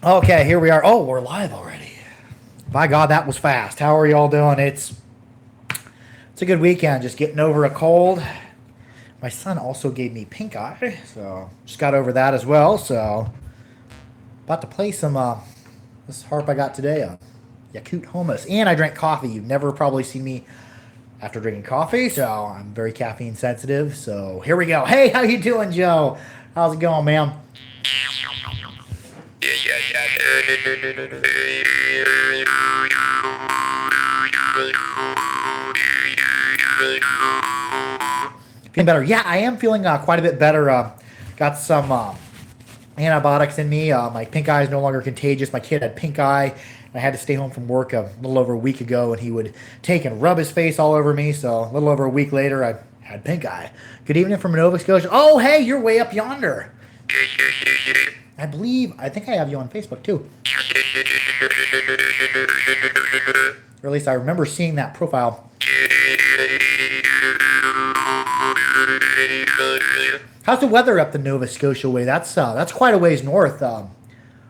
Okay, here we are. Oh, we're live already. By God, that was fast. How are y'all doing? It's a good weekend. Just getting over a cold. My son also gave me pink eye, so just got over that as well. So about to play some this harp I got today. Yakut Hummus, and I drank coffee. You've never probably seen me after drinking coffee, so I'm very caffeine sensitive. So here we go. Hey, how you doing, Joe? How's it going, man? Feeling better? Yeah, I am feeling quite a bit better. Got some antibiotics in me. My pink eye is no longer contagious. My kid had pink eye. I had to stay home from work a little over a week ago, and he would take and rub his face all over me. So a little over a week later, I had pink eye. Good evening from Nova Scotia. Oh, hey, you're way up yonder. I think I have you on Facebook too. Or at least I remember seeing that profile. How's the weather up the Nova Scotia way? That's quite a ways north.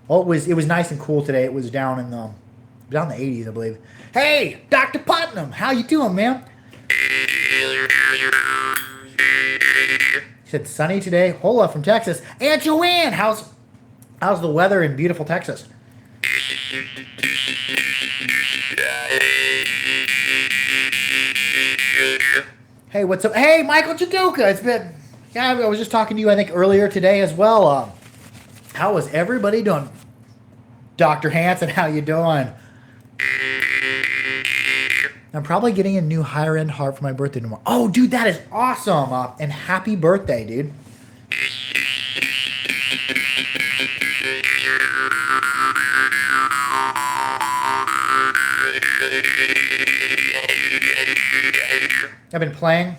Well, it was nice and cool today. It was down in the 80s, I believe. Hey, Dr. Putnam, how you doing, man? He said sunny today. Hola from Texas. Aunt Joanne, how's the weather in beautiful Texas? Hey, what's up? Hey, Michael Jaduka. Yeah, I was just talking to you, I think, earlier today as well. How is everybody doing? Dr. Hanson, how you doing? I'm probably getting a new higher end harp for my birthday tomorrow. Oh, dude, that is awesome. And happy birthday, dude. I've been playing.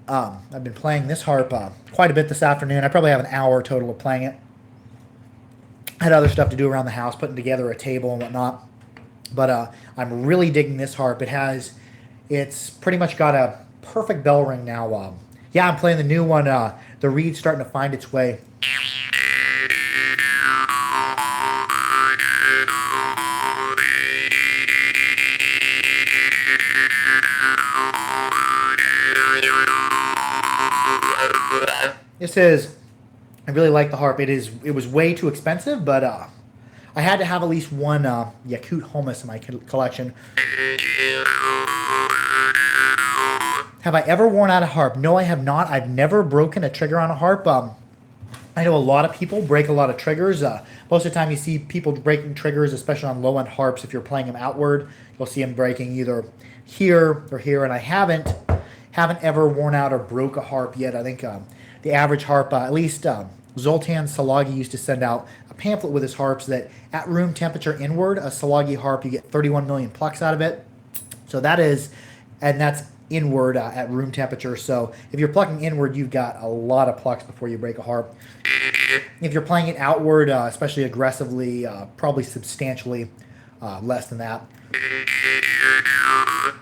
I've been playing this harp quite a bit this afternoon. I probably have an hour total of playing it. I had other stuff to do around the house, putting together a table and whatnot. But I'm really digging this harp. It's pretty much got a perfect bell ring now. Yeah, I'm playing the new one. The reed's starting to find its way. I really like the harp. It was way too expensive, but I had to have at least one Yakut Hummus in my collection. Have I ever worn out a harp? No, I have not. I've never broken a trigger on a harp. I know a lot of people break a lot of triggers. Most of the time, you see people breaking triggers, especially on low-end harps. If you're playing them outward, you'll see them breaking either here or here. And I haven't ever worn out or broke a harp yet. I think the average harp, at least Zoltan Salagi used to send out a pamphlet with his harps that at room temperature inward, a Salagi harp, you get 31 million plucks out of it. So that's inward at room temperature. So if you're plucking inward, you've got a lot of plucks before you break a harp. If you're playing it outward, especially aggressively, probably substantially less than that.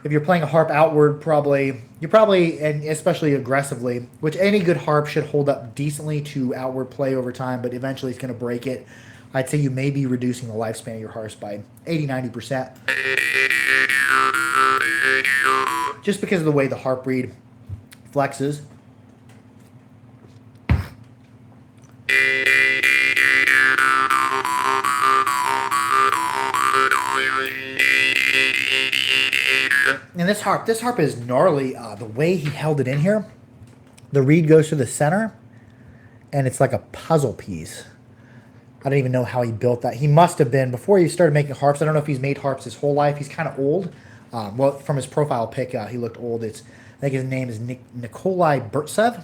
If you're playing a harp outward, and especially aggressively, which any good harp should hold up decently to outward play over time, but eventually it's going to break it. I'd say you may be reducing the lifespan of your harps by 80-90%. Just because of the way the harp reed flexes. And this harp is gnarly. The way he held it in here, the reed goes to the center, and it's like a puzzle piece. I don't even know how he built that. He must have been, before he started making harps, I don't know if he's made harps his whole life. He's kind of old. Well, from his profile pic, he looked old. I think his name is Nikolai Burtsev.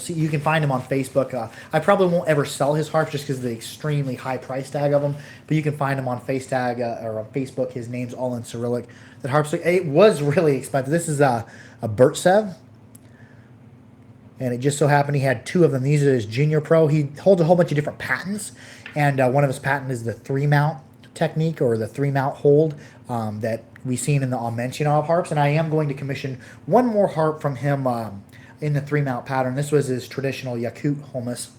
You can find him on Facebook. I probably won't ever sell his harps just because of the extremely high price tag of them. But you can find him on or on Facebook. His name's all in Cyrillic. That harps, it was really expensive. This is a Burtsev. And it just so happened he had two of them. These are his Junior Pro. He holds a whole bunch of different patents. And one of his patents is the three-mount technique, or the three-mount hold that we've seen in the Amenchionov harps. And I am going to commission one more harp from him in the three-mount pattern. This was his traditional Yakut Hummus.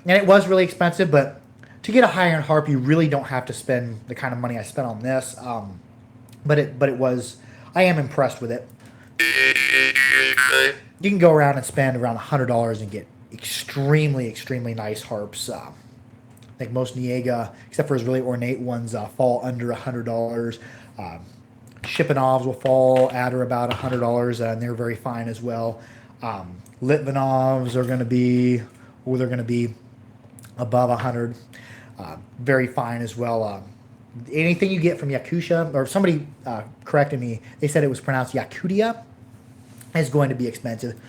And it was really expensive, but to get a high-end harp, you really don't have to spend the kind of money I spent on this. But it was, I am impressed with it. You can go around and spend around $100 and get extremely nice harps. I think most Niega, except for his really ornate ones, fall under $100. Shipanovs will fall at or about $100, and they're very fine as well. Litvinovs are going to be, they're going to be above 100. Very fine as well. Anything you get from Yakusha, or somebody corrected me, they said it was pronounced Yakutia, is going to be expensive.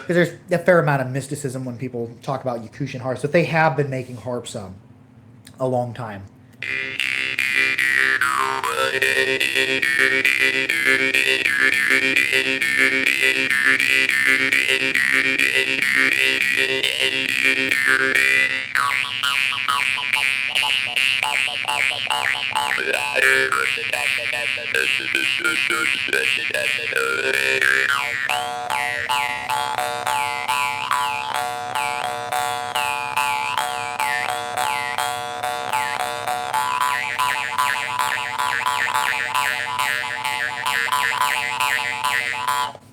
Because there's a fair amount of mysticism when people talk about Yakushan harps, but they have been making harps a long time.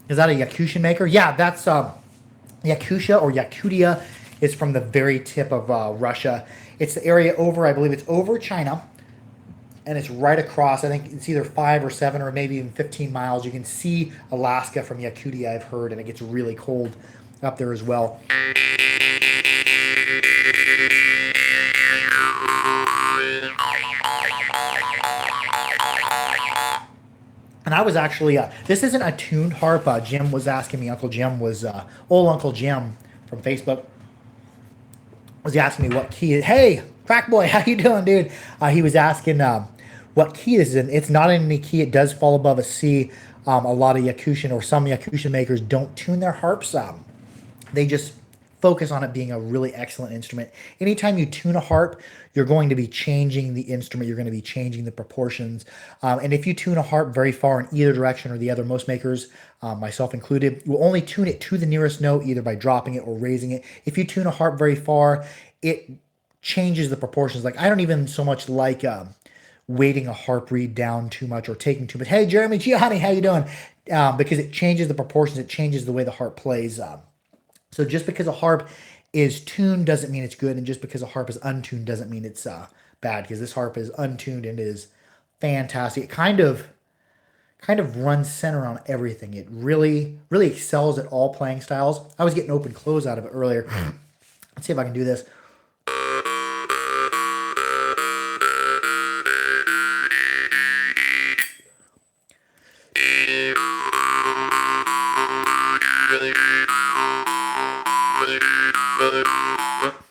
Is that a Yakushan maker? Yeah, that's Yakusha or Yakutia is from the very tip of Russia. It's the area over, I believe it's over China, and it's right across. I think it's either 5 or 7 or maybe even 15 miles. You can see Alaska from Yakutia, I've heard, and it gets really cold up there as well. And I was actually, this isn't a tuned harp. Jim was asking me, Uncle Jim was, old Uncle Jim from Facebook, was asking me what key, hey, Crack Boy, how you doing, dude? He was asking what key this is in. It's not in any key. It does fall above a C. A lot of Yakushan or some Yakushan makers don't tune their harps. They just focus on it being a really excellent instrument. Anytime you tune a harp, you're going to be changing the instrument. You're going to be changing the proportions. And if you tune a harp very far in either direction or the other, most makers, myself included, will only tune it to the nearest note, either by dropping it or raising it. If you tune a harp very far, it changes the proportions. Like, I don't even so much like weighting a harp reed down too much or taking too much. Hey, Jeremy Gianni, how you doing? Because it changes the proportions. It changes the way the harp plays. So just because a harp is tuned doesn't mean it's good, and just because a harp is untuned doesn't mean it's bad. Because this harp is untuned and is fantastic. It kind of runs center on everything. It really excels at all playing styles. I was getting open close out of it earlier. Let's see if I can do this.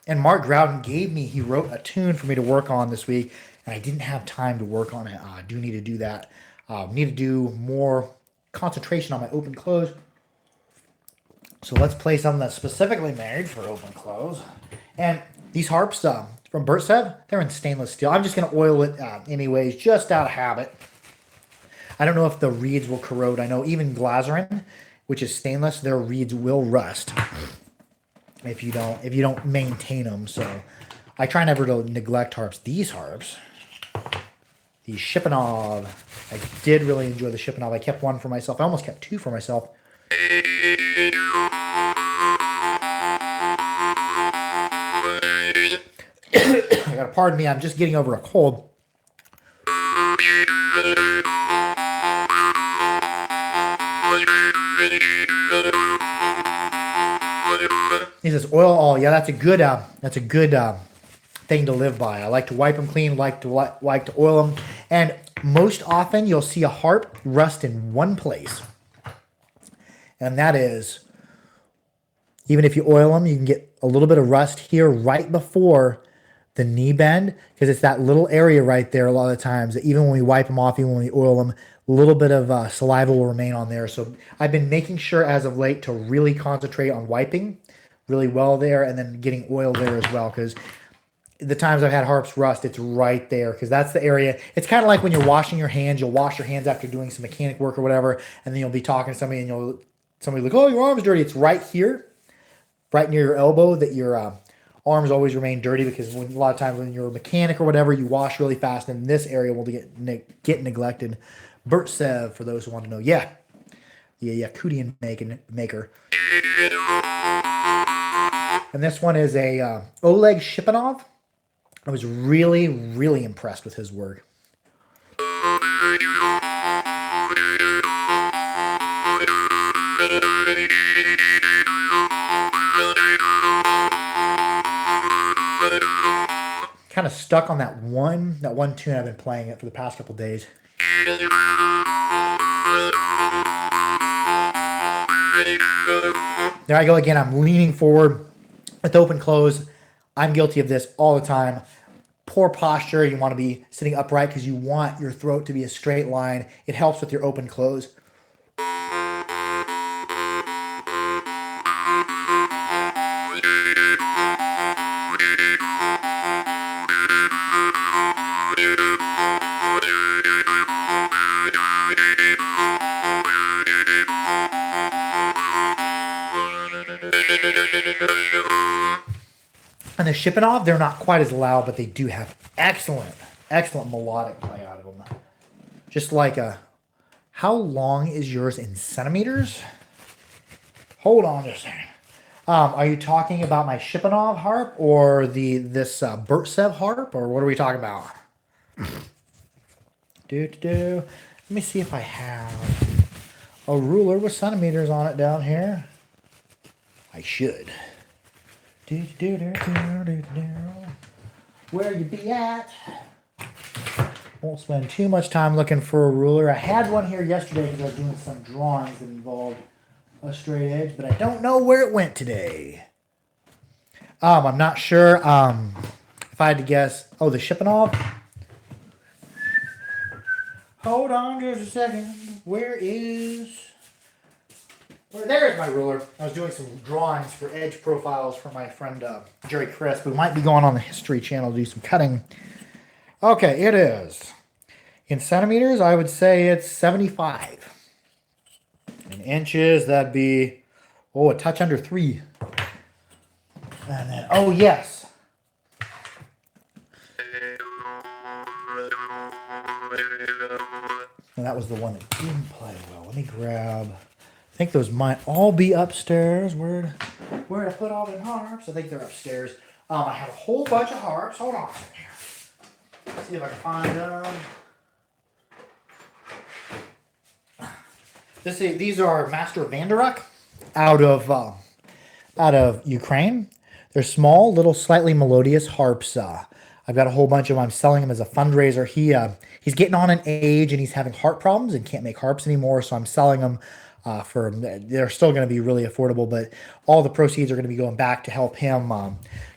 And Mark Groudon he wrote a tune for me to work on this week, and I didn't have time to work on it. I do need to do that. Need to do more concentration on my open close. So let's play something that's specifically made for open close. And these harps from Bertsev, they're in stainless steel. I'm just going to oil it anyways, just out of habit. I don't know if the reeds will corrode. I know even Glazerin, which is stainless, their reeds will rust if you don't maintain them. So I try never to neglect harps. These harps, the Shipanov, I did really enjoy the Shipanov. I kept one for myself. I almost kept 2 for myself. I gotta pardon me, I'm just getting over a cold. He says oil all. Yeah, that's a good thing to live by. I like to wipe them clean, like to oil them, and most often you'll see a harp rust in one place, and that is, even if you oil them, you can get a little bit of rust here right before the knee bend, because it's that little area right there a lot of the times that even when we wipe them off, even when we oil them, a little bit of saliva will remain on there. So I've been making sure as of late to really concentrate on wiping really well there, and then getting oil there as well, because the times I've had harps rust, it's right there because that's the area. It's kind of like when you're washing your hands. You'll wash your hands after doing some mechanic work or whatever, and then you'll be talking to somebody, and somebody like, "Oh, your arm's dirty." It's right here, right near your elbow, that your arms always remain dirty because a lot of times when you're a mechanic or whatever, you wash really fast, and this area will get neglected. Burtsev, for those who want to know, yeah, Yakutian maker. And this one is a Oleg Shipanov. I was really, really impressed with his work. Kind of stuck on that one tune. I've been playing it for the past couple days. There I go again. I'm leaning forward with open close. I'm guilty of this all the time. Poor posture. You want to be sitting upright because you want your throat to be a straight line. It helps with your open close. And the Shipanov, they're not quite as loud, but they do have excellent melodic play out of them. Just like how long is yours in centimeters? Hold on just a second. Are you talking about my Shipanov harp or this Burtsev harp, or what are we talking about? Let me see if I have a ruler with centimeters on it down here. I should. Where you be at? Won't spend too much time looking for a ruler. I had one here yesterday because I was doing some drawings that involved a straight edge, but I don't know where it went today. I'm not sure. If I had to guess, the Shipanov. Hold on just a second. There's my ruler. I was doing some drawings for edge profiles for my friend Jerry Crisp, who might be going on the History Channel to do some cutting. Okay, it is. In centimeters, I would say it's 75. In inches, that'd be, a touch under 3. And then, yes. And that was the one that didn't play well. Let me grab... I think those might all be upstairs. Where to put all the harps? I think they're upstairs. I have a whole bunch of harps. Hold on. Let's see if I can find them. These are Master Vanderuk out of Ukraine. They're small, little, slightly melodious harps. I've got a whole bunch of them. I'm selling them as a fundraiser. He's getting on in age and he's having heart problems and can't make harps anymore. So I'm selling them. They're still going to be really affordable, but all the proceeds are going to be going back to help him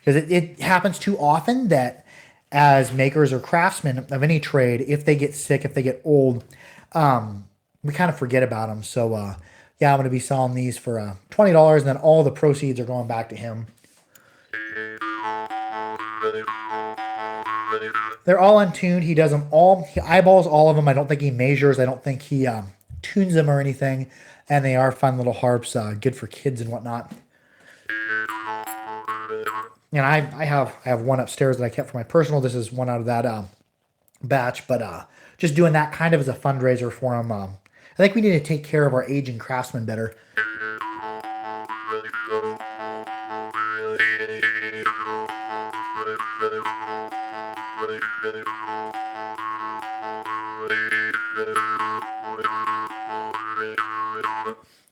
because it happens too often that as makers or craftsmen of any trade, if they get sick, if they get old, we kind of forget about them. So I'm going to be selling these for $20, and then all the proceeds are going back to him. They're all untuned. He does them all. He eyeballs all of them. I don't think he measures. I don't think he tunes them or anything. And they are fun little harps, good for kids and whatnot. And I have one upstairs that I kept for my personal. This is one out of that batch, but just doing that kind of as a fundraiser for him. I think we need to take care of our aging craftsmen better.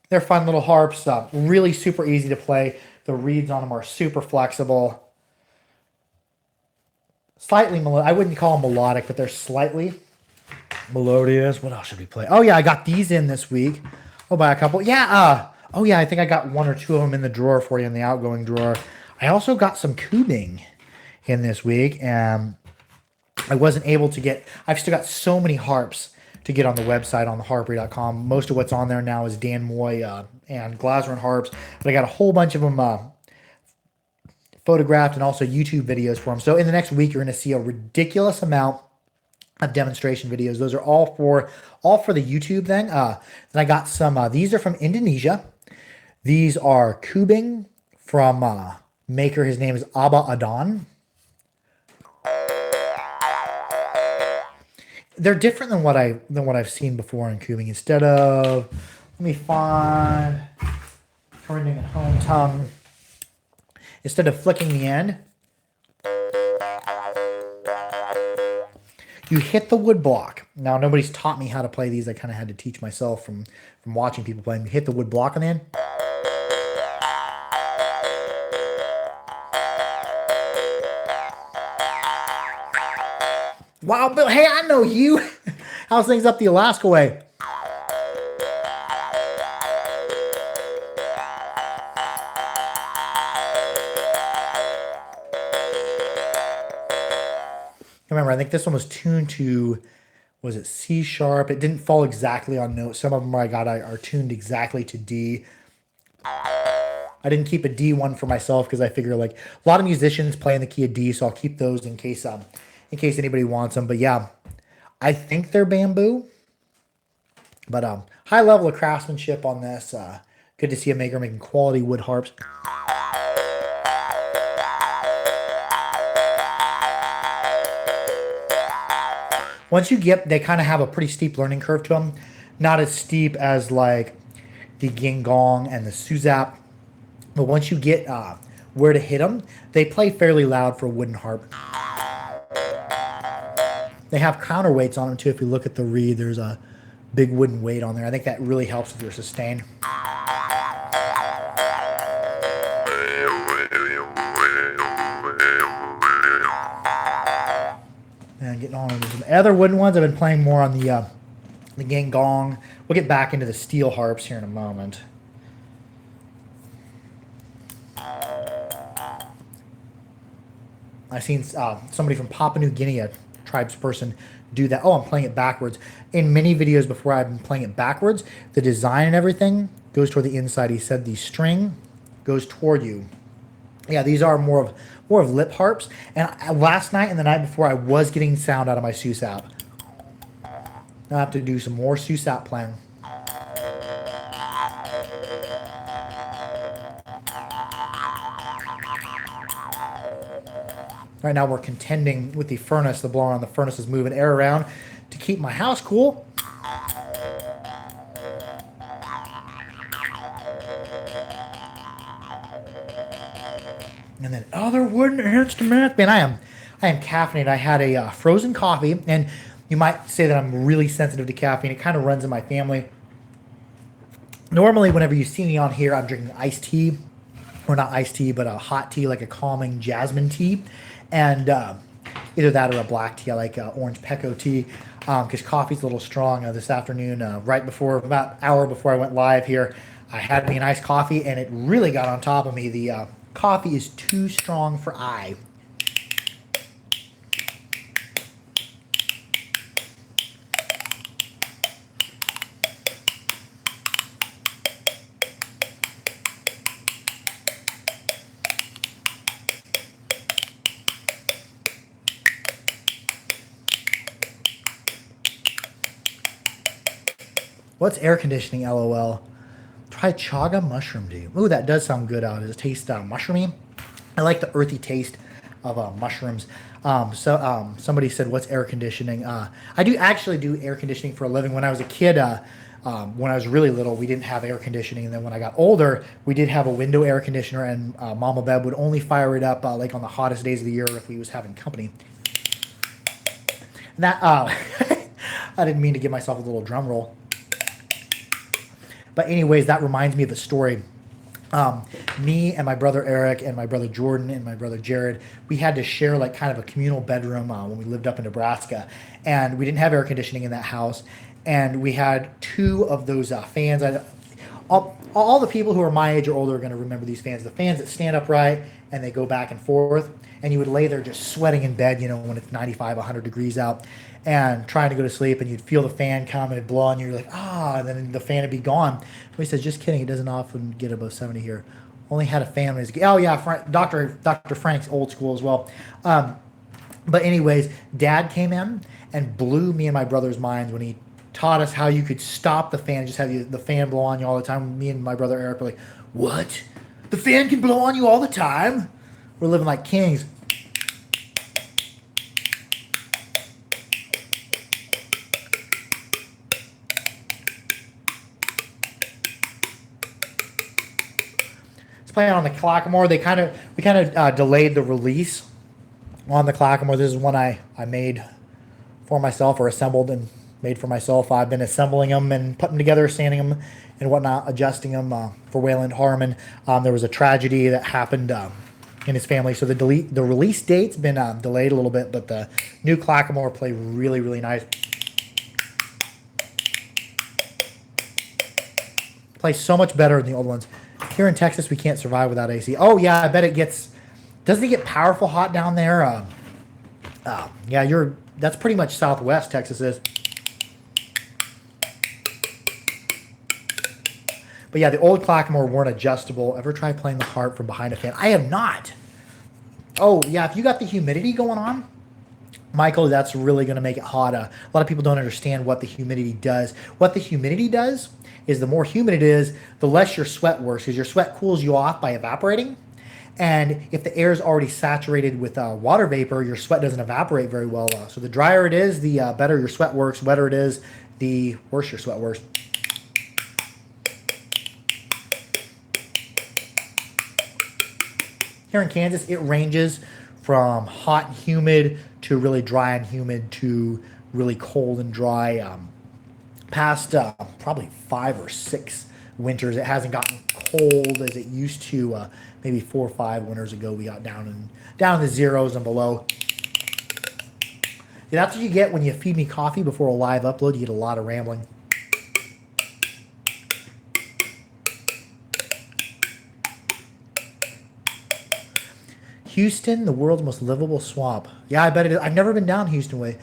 They're fun little harps, really super easy to play. The reeds on them are super flexible. Slightly melodic. I wouldn't call them melodic, but they're slightly melodious. What else should we play? Oh, yeah, I got these in this week. I'll buy a couple. Yeah, I think I got 1 or 2 of them in the drawer for you in the outgoing drawer. I also got some Kubing in this week, and I wasn't able to get... I've still got so many harps to get on the website on theharpery.com. Most of what's on there now is Dan Moy and Glaser and harps, but I got a whole bunch of them photographed and also YouTube videos for them. So in the next week, you're going to see a ridiculous amount of demonstration videos. Those are all for the YouTube thing. Then I got some, these are from Indonesia. These are kubing from maker. His name is Abba Adan. They're different than what I've seen before in kubing. Instead of, let me find trending at home tongue. Instead of flicking the end, you hit the wood block. Now, nobody's taught me how to play these. I kind of had to teach myself from watching people play. You hit the wood block on the end. Wow, Bill, hey, I know you. How's things up the Alaska way? Remember, I think this one was tuned to, was it C sharp? It didn't fall exactly on note. Some of them I got are tuned exactly to D. I didn't keep a D one for myself because I figure like a lot of musicians play in the key of D, so I'll keep those in case anybody wants them. But yeah, I think they're bamboo. But high level of craftsmanship on this. Good to see a maker making quality wood harps. Once you get, they kind of have a pretty steep learning curve to them. Not as steep as like the Gingong and the Suzap. But once you get where to hit them, they play fairly loud for a wooden harp. They have counterweights on them too. If you look at the reed, there's a big wooden weight on there. I think that really helps with your sustain. And getting on to some other wooden ones. I've been playing more on the Gingong. We'll get back into the steel harps here in a moment. I've seen somebody from Papua New Guinea, a tribesperson, do that. Oh, I'm playing it backwards. In many videos before, I've been playing it backwards. The design and everything goes toward the inside. He said the string goes toward you. Yeah, these are more of lip harps. And last night and the night before, I was getting sound out of my Susap. I have to do some more Susap playing. Right now we're contending with the furnace. The blower on the furnace is moving air around to keep my house cool. And then other wooden instruments. Man, I am caffeinated. I had a frozen coffee, and you might say that I'm really sensitive to caffeine. It kind of runs in my family. Normally, whenever you see me on here, I'm drinking iced tea, or not iced tea, but a hot tea, like a calming jasmine tea. And either that or a black tea. I like orange Pecco tea because coffee's a little strong. This afternoon, right before, about an hour before I went live here, I had me an iced coffee, and it really got on top of me. The coffee is too strong for I. What's air conditioning, LOL? Try chaga mushroom tea. Ooh, that does sound good. Does it taste mushroomy? I like the earthy taste of mushrooms. Somebody said, what's air conditioning? I do actually do air conditioning for a living. When I was a kid, when I was really little, we didn't have air conditioning. And then when I got older, we did have a window air conditioner, and Mama Beb would only fire it up like on the hottest days of the year if we was having company. And that, I didn't mean to give myself a little drum roll. But anyways, that reminds me of a story. Me and my brother Eric and my brother Jordan and my brother Jared, we had to share like kind of a communal bedroom when we lived up in Nebraska. And we didn't have air conditioning in that house. And we had two of those fans. All the people who are my age or older are going to remember these fans. The fans that stand upright and they go back and forth. And you would lay there just sweating in bed, when it's 95, 100 degrees out, and trying to go to sleep, and you'd feel the fan come and it'd blow on you. You're like, and then the fan would be gone. So he says, just kidding. It doesn't often get above 70 here. Only had a fan when he was a kid. Oh yeah, Dr. Frank's old school as well. But anyways, Dad came in and blew me and my brother's minds when he taught us how you could stop the fan, just have the fan blow on you all the time. Me and my brother Eric were like, "What? The fan can blow on you all the time?" We're living like kings. It's playing on the Clackamore. We kind of delayed the release on the Clackamore. This is one I made for myself, or assembled and made for myself. I've been assembling them and putting them together, sanding them and whatnot, adjusting them for Wayland Harmon. There was a tragedy that happened in his family, so the release date's been delayed a little bit, but the new Clackamore play really, really nice. Play so much better than the old ones. Here in Texas, we can't survive without AC. Oh yeah, I bet it gets. Doesn't it get powerful hot down there? Yeah, that's pretty much Southwest Texas is. But yeah, the old Clackamore weren't adjustable. Ever try playing the harp from behind a fan? I have not. Oh yeah, if you got the humidity going on, Michael, that's really going to make it hot. A lot of people don't understand what the humidity does. What the humidity does is the more humid it is, the less your sweat works, because your sweat cools you off by evaporating. And if the air is already saturated with water vapor, your sweat doesn't evaporate very well. So the drier it is, the better your sweat works. Wetter it is, the worse your sweat works. Here in Kansas, it ranges from hot and humid to really dry and humid to really cold and dry. Past probably 5 or 6 winters, it hasn't gotten cold as it used to. Maybe 4 or 5 winters ago, we got down in the zeros and below. Yeah, that's what you get when you feed me coffee before a live upload. You get a lot of rambling. Houston, the world's most livable swamp. Yeah, I bet it is. I've never been down Houston way.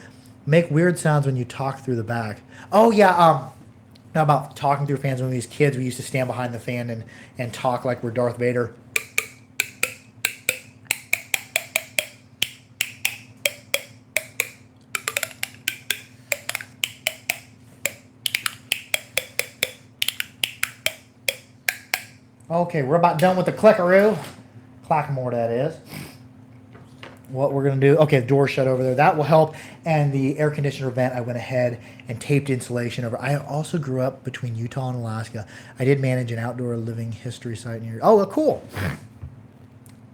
Make weird sounds when you talk through the back. Oh yeah, now about talking through fans. When we was kids, we used to stand behind the fan and talk like we're Darth Vader. Okay, we're about done with the clickaroo. Clackamore, that is. What we're going to do, okay, the door shut over there. That will help. And the air conditioner vent, I went ahead and taped insulation over. I also grew up between Utah and Alaska. I did manage an outdoor living history site near. Oh, cool.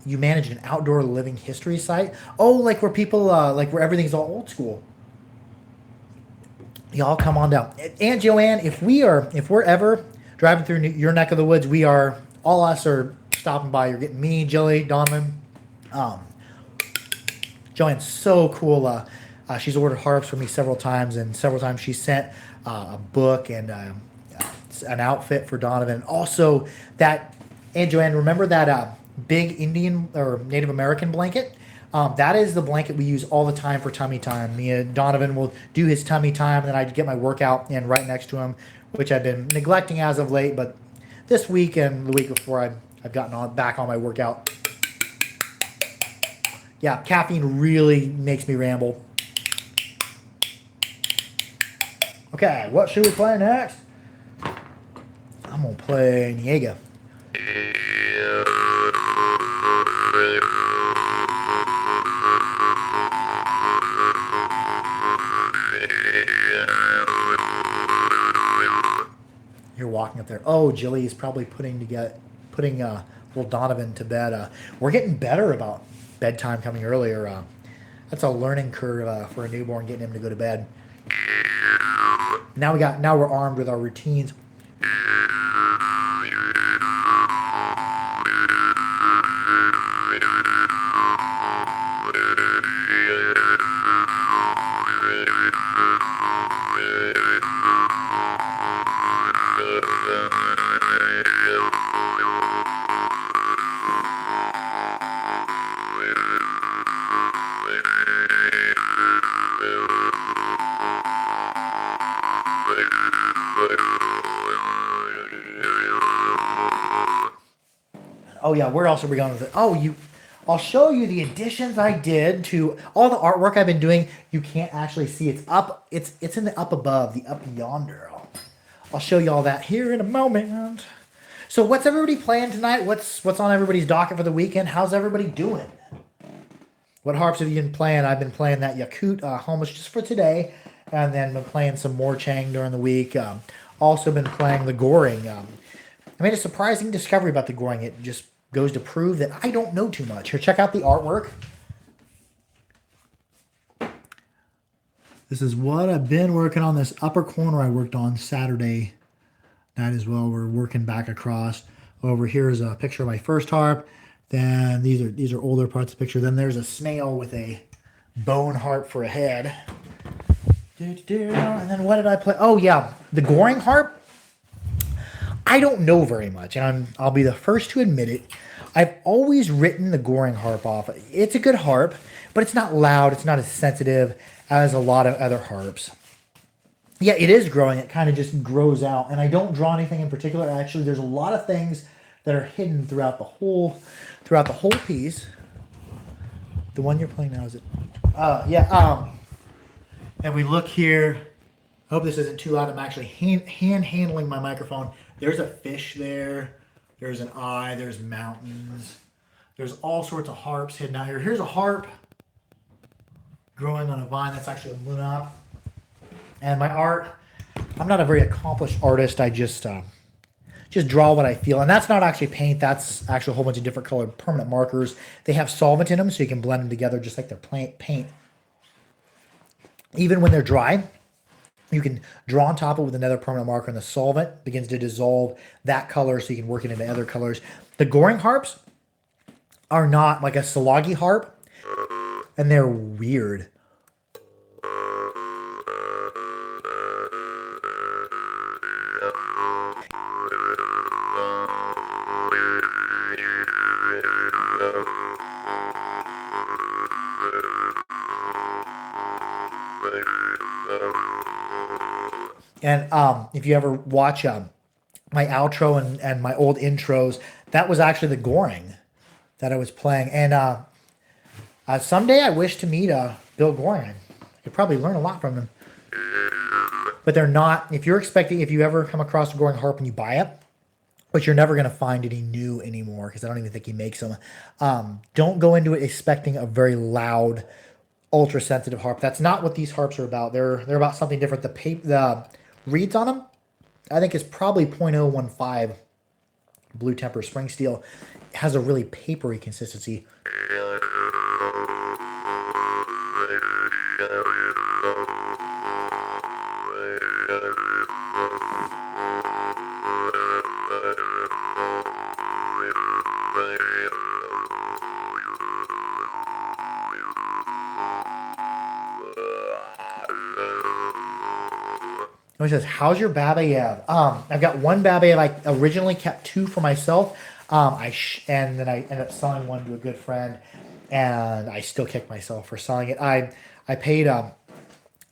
You manage an outdoor living history site? Oh, like where people, like where everything's all old school. Y'all come on down. Aunt Joanne, if we're ever driving through your neck of the woods, all us are stopping by. You're getting me, Jilly, Donovan. Joanne's so cool. She's ordered harps for me several times, and several times she sent a book and an outfit for Donovan. Also, that Aunt Joanne, remember that big Indian or Native American blanket? That is the blanket we use all the time for tummy time. Me and Donovan will do his tummy time, and then I get my workout in right next to him, which I've been neglecting as of late. But this week and the week before, I've gotten back on my workout. Yeah, caffeine really makes me ramble. Okay, what should we play next? I'm going to play Niega. You're walking up there. Oh, Jilly is probably putting little Donovan to bed. We're getting better about bedtime coming earlier. That's a learning curve for a newborn, getting him to go to bed. Now we're armed with our routines. Oh yeah, where else are we going with it? I'll show you the additions I did to all the artwork I've been doing. You can't actually see it's up. It's in the up above, the up yonder. I'll show you all that here in a moment. So what's everybody playing tonight? What's on everybody's docket for the weekend? How's everybody doing? What harps have you been playing? I've been playing that Yakut Homish just for today, and then been playing some more Chang during the week. Also been playing the Goring. I made a surprising discovery about the Goring. It just goes to prove that I don't know too much. Here, check out the artwork. This is what I've been working on. This upper corner I worked on Saturday night as well. We're working back across. Over here is a picture of my first harp. Then these are older parts of the picture. Then there's a snail with a bone harp for a head. And then what did I play? Oh yeah, the Goring harp. I don't know very much, and I'll be the first to admit it. I've always written the Goring harp off. It's a good harp, but it's not loud. It's not as sensitive as a lot of other harps. Yeah, it is growing. It kind of just grows out, and I don't draw anything in particular. Actually, there's a lot of things that are hidden throughout the whole piece. The one you're playing now, is it? Yeah. And we look here. I hope this isn't too loud. I'm actually hand handling my microphone. There's a fish there. There's an eye. There's mountains. There's all sorts of harps hidden out here. Here's a harp growing on a vine. That's actually a Luna. And my art, I'm not a very accomplished artist. I just draw what I feel. And that's not actually paint. That's actually a whole bunch of different colored permanent markers. They have solvent in them, so you can blend them together just like they're paint. Even when they're dry, you can draw on top of it with another permanent marker, and the solvent begins to dissolve that color so you can work it into other colors. The Goring harps are not like a Salagi harp, and they're weird. And if you ever watch my outro and my old intros, that was actually the Goring that I was playing. And someday I wish to meet Bill Goring. I could probably learn a lot from him. But they're not. If you ever come across a Goring harp and you buy it, but you're never going to find any new anymore because I don't even think he makes them. Don't go into it expecting a very loud, ultra sensitive harp. That's not what these harps are about. They're about something different. The reeds on them, I think, is probably .015 blue temper spring steel. It has a really papery consistency. He says, "How's your Babayev?" I've got one Babayev. I originally kept two for myself. And then I ended up selling one to a good friend, and I still kick myself for selling it. I paid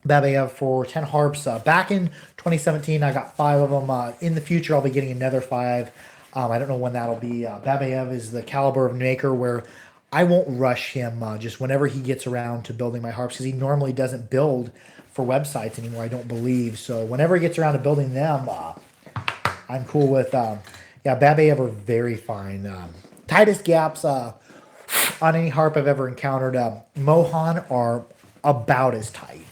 Babayev for 10 harps back in 2017. I got 5 of them. In the future, I'll be getting another 5. I don't know when that'll be. Babayev is the caliber of maker where I won't rush him. Just whenever he gets around to building my harps, because he normally doesn't build for websites anymore, I don't believe. So whenever he gets around to building them, I'm cool with. Babayev are very fine. Tightest gaps on any harp I've ever encountered. Mohan are about as tight.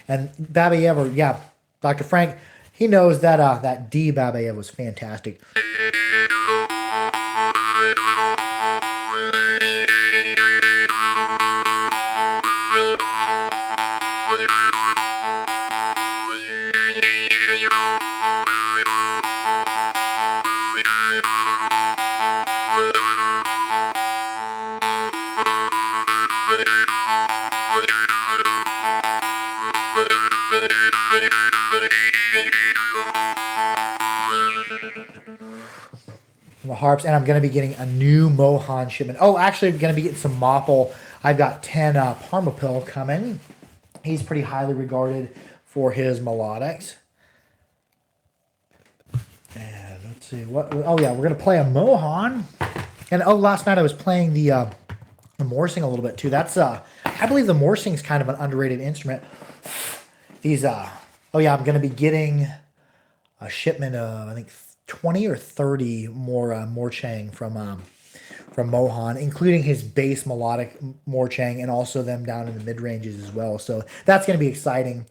And Babayev, Dr. Frank, he knows that that D Babayev was fantastic. The harps, and I'm going to be getting a new Mohan shipment. Oh, actually, I'm going to be getting some Moppel. I've got 10 Parmapil coming. He's pretty highly regarded for his melodics. And Let's see what. Oh yeah, we're gonna play a Mohan, and oh, last night I was playing the Morsing a little bit too. That's I believe the Morsing is kind of an underrated instrument. These oh yeah, I'm gonna be getting a shipment of I think 20 or 30 more Morchang from Mohan, including his bass melodic Morchang and also them down in the mid ranges as well. So that's gonna be exciting.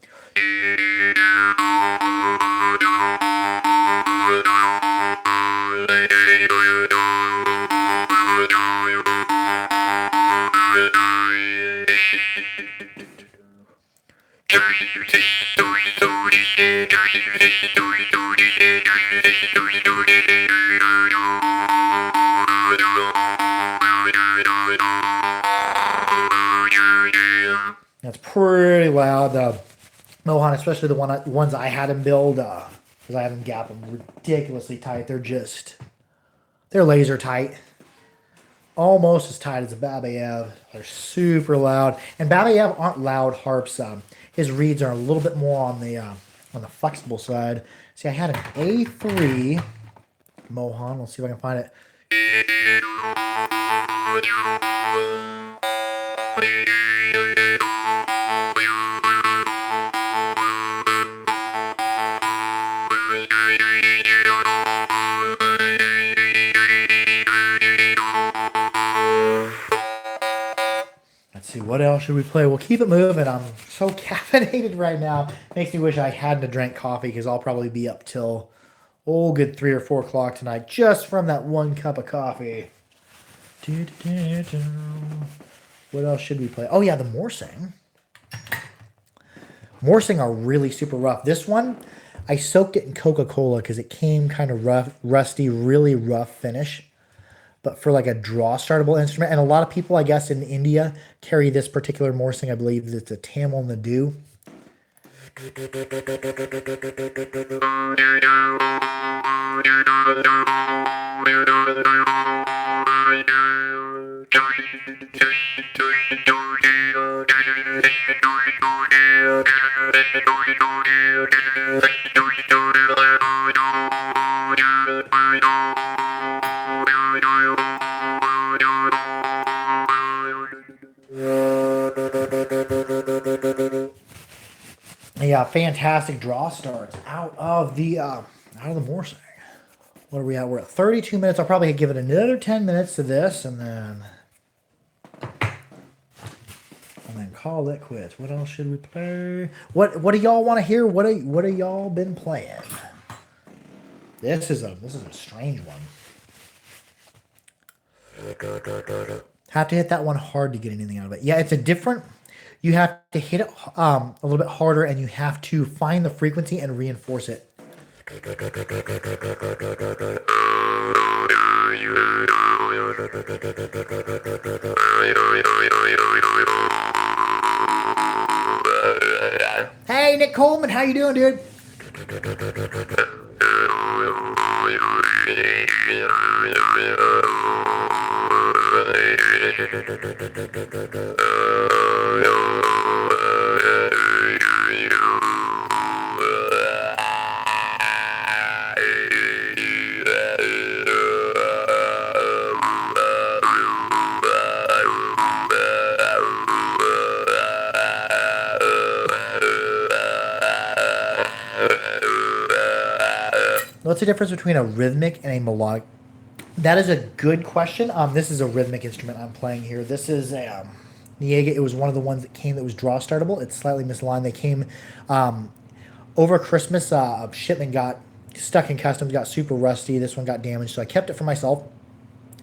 That's pretty loud. The Mohan, especially the ones I had him build, because I have them gap them ridiculously tight. They're laser tight. Almost as tight as a Babayev. They're super loud. And Babayev aren't loud harps. His reeds are a little bit more on the flexible side. See, I had an A3 Mohan. Let's see if I can find it. See, what else should we play? We'll keep it moving. I'm so caffeinated right now. Makes me wish I hadn't drank coffee because I'll probably be up till good 3 or 4 o'clock tonight just from that one cup of coffee. What else should we play? Oh yeah, the Morsing. Morsing are really super rough. This one, I soaked it in Coca-Cola because it came kind of rough, rusty, really rough finish. But for like a draw startable instrument, and a lot of people, I guess, in India carry this particular Morsing. I believe it's a Tamil Nadu. Yeah, fantastic draw starts out of the Morsing. What are we at? We're at 32 minutes. I'll probably give it another 10 minutes to this, and then call it quits. What else should we play? What do y'all want to hear? What are y'all been playing? This is a strange one. Have to hit that one hard to get anything out of it. Yeah, it's a different. You have to hit it a little bit harder, and you have to find the frequency and reinforce it. Hey, Nick Coleman, how you doing, dude? What's the difference between a rhythmic and a melodic? That is a good question. This is a rhythmic instrument I'm playing here. This is a Niega. It was one of the ones that came that was draw startable. It's slightly misaligned. They came over Christmas. A shipment got stuck in customs, got super rusty. This one got damaged, so I kept it for myself.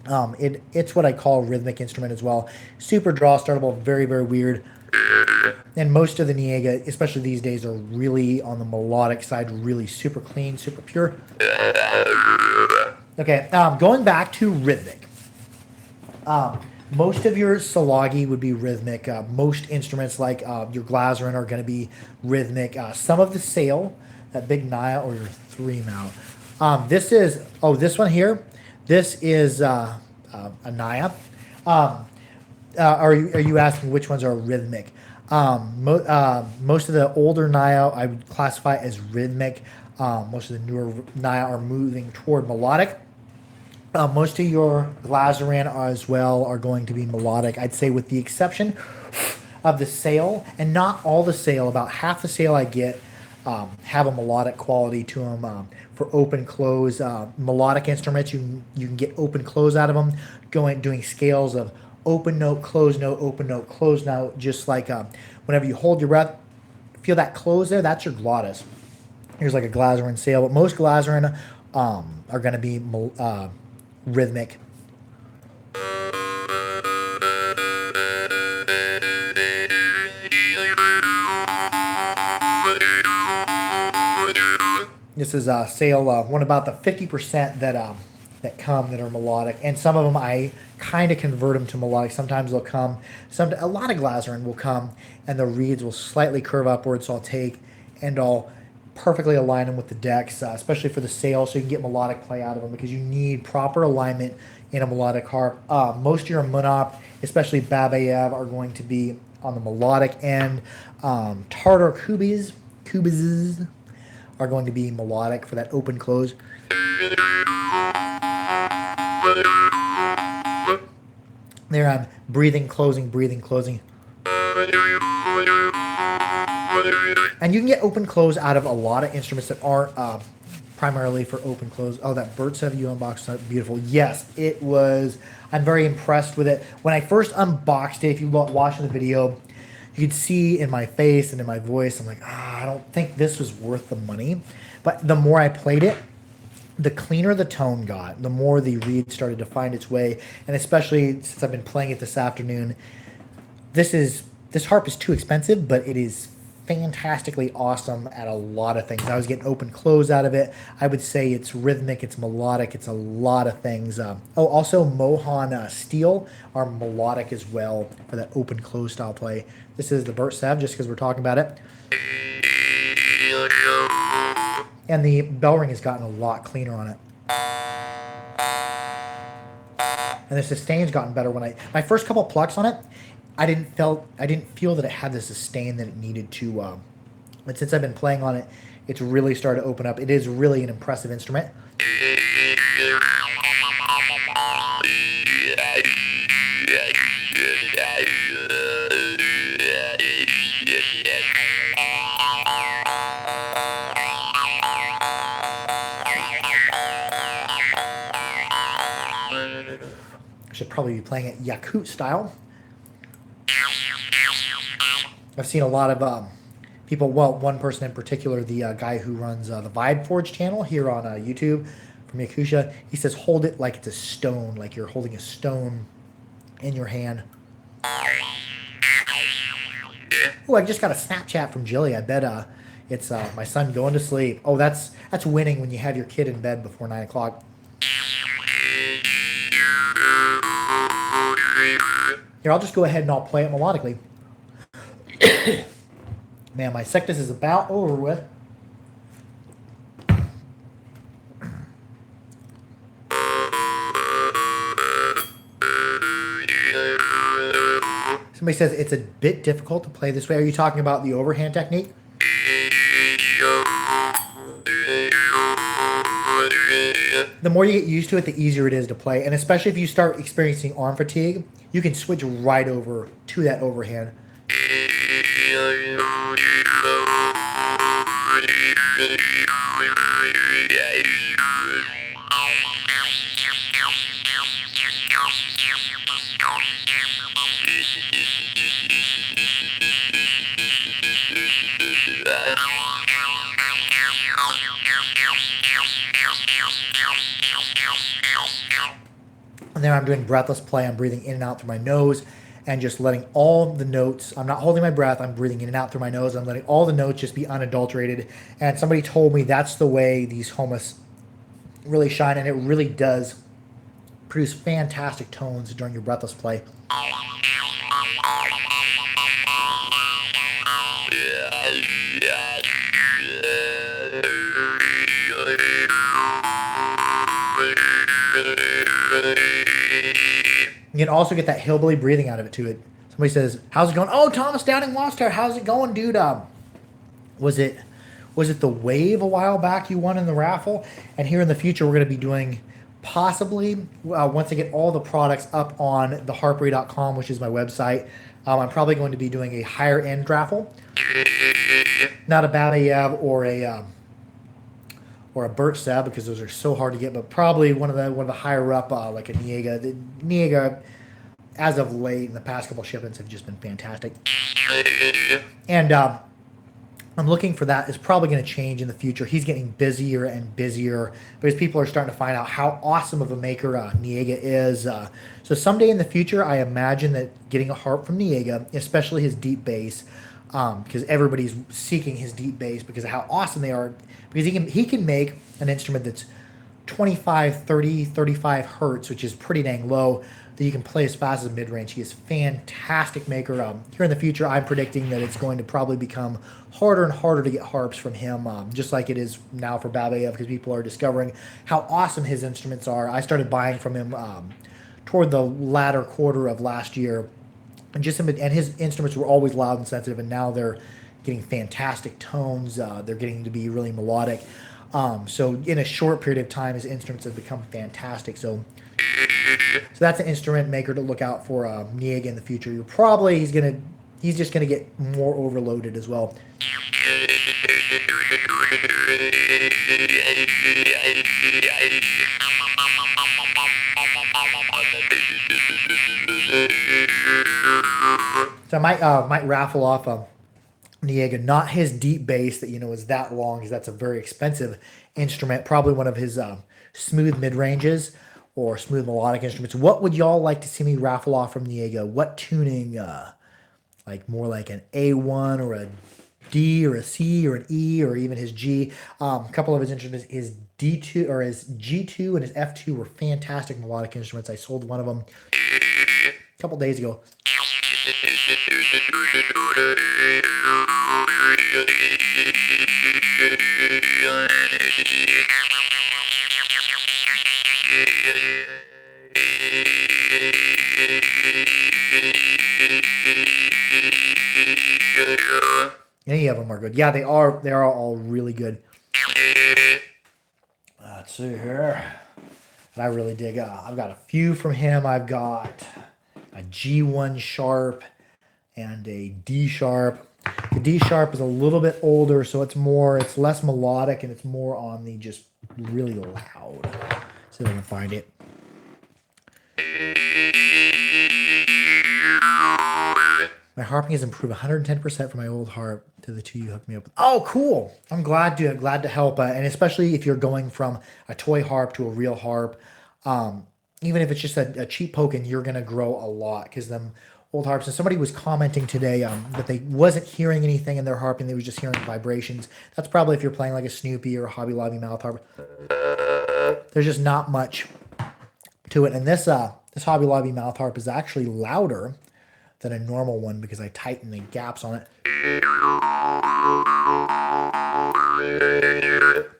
It's what I call a rhythmic instrument as well. Super draw startable, very, very weird. And most of the Niega, especially these days, are really on the melodic side, really super clean, super pure. Okay, going back to rhythmic. Most of your Salagi would be rhythmic. Most instruments like your Glazerin are going to be rhythmic. Some of the Sail, that big Naya, or your 3-mount. This one here. This is a Naya. Are you asking which ones are rhythmic? Most of the older Naya I would classify as rhythmic. Most of the newer now are moving toward melodic. Most of your Glazerin as well are going to be melodic. I'd say with the exception of the sail, and not all the sail, about half the sail I get have a melodic quality to them. For open close melodic instruments, you can get open close out of them, doing scales of open note, close note, open note, close note, just like whenever you hold your breath, feel that close there, that's your glottis. Here's like a Glazerin sail, but most Glazerin are going to be rhythmic. This is a sail, one about the 50% that come that are melodic, and some of them I kind of convert them to melodic. Sometimes they'll come, a lot of Glazerin will come, and the reeds will slightly curve upwards. So I'll take and I'll perfectly align them with the decks, especially for the sail, so you can get melodic play out of them, because you need proper alignment in a melodic harp. Most of your monop, especially Babayev, are going to be on the melodic end. Tartar kubis are going to be melodic for that open close. There I'm breathing, closing, breathing, closing. And you can get open close out of a lot of instruments that aren't primarily for open close. Oh, that Bert 7U unboxed, beautiful. Yes, it was. I'm very impressed with it. When I first unboxed it, if you watched the video, you could see in my face and in my voice, I'm like, I don't think this was worth the money. But the more I played it, the cleaner the tone got, the more the reed started to find its way. And especially since I've been playing it this afternoon, this harp is too expensive, but it is fantastically awesome at a lot of things. I was getting open close out of it. I would say it's rhythmic, it's melodic, it's a lot of things. Also Mohan steel are melodic as well for that open close style play. This is the Bert 7, just because we're talking about it. And the bell ring has gotten a lot cleaner on it. And the sustain's gotten better. My first couple plucks on it, I didn't feel that it had the sustain that it needed to. But since I've been playing on it, it's really started to open up. It is really an impressive instrument. I should probably be playing it Yakut style. I've seen a lot of people, well, one person in particular, the guy who runs the Vibe Forge channel here on YouTube from Yakusha, he says hold it like it's a stone, like you're holding a stone in your hand. Oh, I just got a Snapchat from Jilly. I bet it's my son going to sleep. Oh, that's winning when you have your kid in bed before 9 o'clock. Here, I'll just go ahead and I'll play it melodically. Man, my Sectus is about over with. Somebody says it's a bit difficult to play this way. Are you talking about the overhand technique? The more you get used to it, the easier it is to play. And especially if you start experiencing arm fatigue, you can switch right over to that overhand. And then I'm doing breathless play. I'm breathing in and out through my nose and just letting all the notes, I'm not holding my breath, I'm breathing in and out through my nose. I'm letting all the notes just be unadulterated. And somebody told me that's the way these Homas really shine, and it really does produce fantastic tones during your breathless play. You can also get that hillbilly breathing out of it too. Somebody says, "How's it going?" "Oh, Thomas Downing Lost Hair, how's it going, dude?" Was it Was it the Wave a while back you won in the raffle? And here in the future, we're going to be doing possibly, once I get all the products up on theharpery.com, which is my website, I'm probably going to be doing a higher end raffle. Not a Babayev or a Burt Sab, because those are so hard to get, but probably one of the higher up, like a Niega. The Niega, as of late, in the past couple shipments, have just been fantastic. And I'm looking for that. It's probably going to change in the future. He's getting busier and busier because people are starting to find out how awesome of a maker Niega is. So someday in the future, I imagine that getting a harp from Niega, especially his deep bass, because everybody's seeking his deep bass because of how awesome they are. Because he can make an instrument that's 25, 30, 35 hertz, which is pretty dang low, that you can play as fast as mid-range. He is a fantastic maker. Here in the future, I'm predicting that it's going to probably become harder and harder to get harps from him, just like it is now for Babayev, because people are discovering how awesome his instruments are. I started buying from him toward the latter quarter of last year, and his instruments were always loud and sensitive, and now they're getting fantastic tones. They're getting to be really melodic. So in a short period of time, his instruments have become fantastic. So that's an instrument maker to look out for Niega in the future. He's just gonna get more overloaded as well. So I might raffle off Niega, not his deep bass that is that long, because that's a very expensive instrument. Probably one of his smooth mid ranges or smooth melodic instruments. What would y'all like to see me raffle off from Niega? What tuning? Like more like an A1 or a D or a C or an E or even his G. A couple of his instruments, his D2 or his G2 and his F2 were fantastic melodic instruments. I sold one of them a couple days ago. Any of them are good. Yeah, they are. They are all really good. Let's see here. And I really dig. I've got a few from him. I've got a G1 sharp and a D sharp. The D sharp is a little bit older, so it's less melodic, and it's more on the just really loud. See if I can find it. My harping has improved 110% from my old harp to the two you hooked me up with. Oh, cool! I'm glad to help, and especially if you're going from a toy harp to a real harp, even if it's just a cheap poke, you're gonna grow a lot, because them old harps. And somebody was commenting today that they wasn't hearing anything in their harp, and they was just hearing vibrations. That's probably if you're playing like a Snoopy or a Hobby Lobby mouth harp. There's just not much to it, and this Hobby Lobby mouth harp is actually louder than a normal one because I tighten the gaps on it.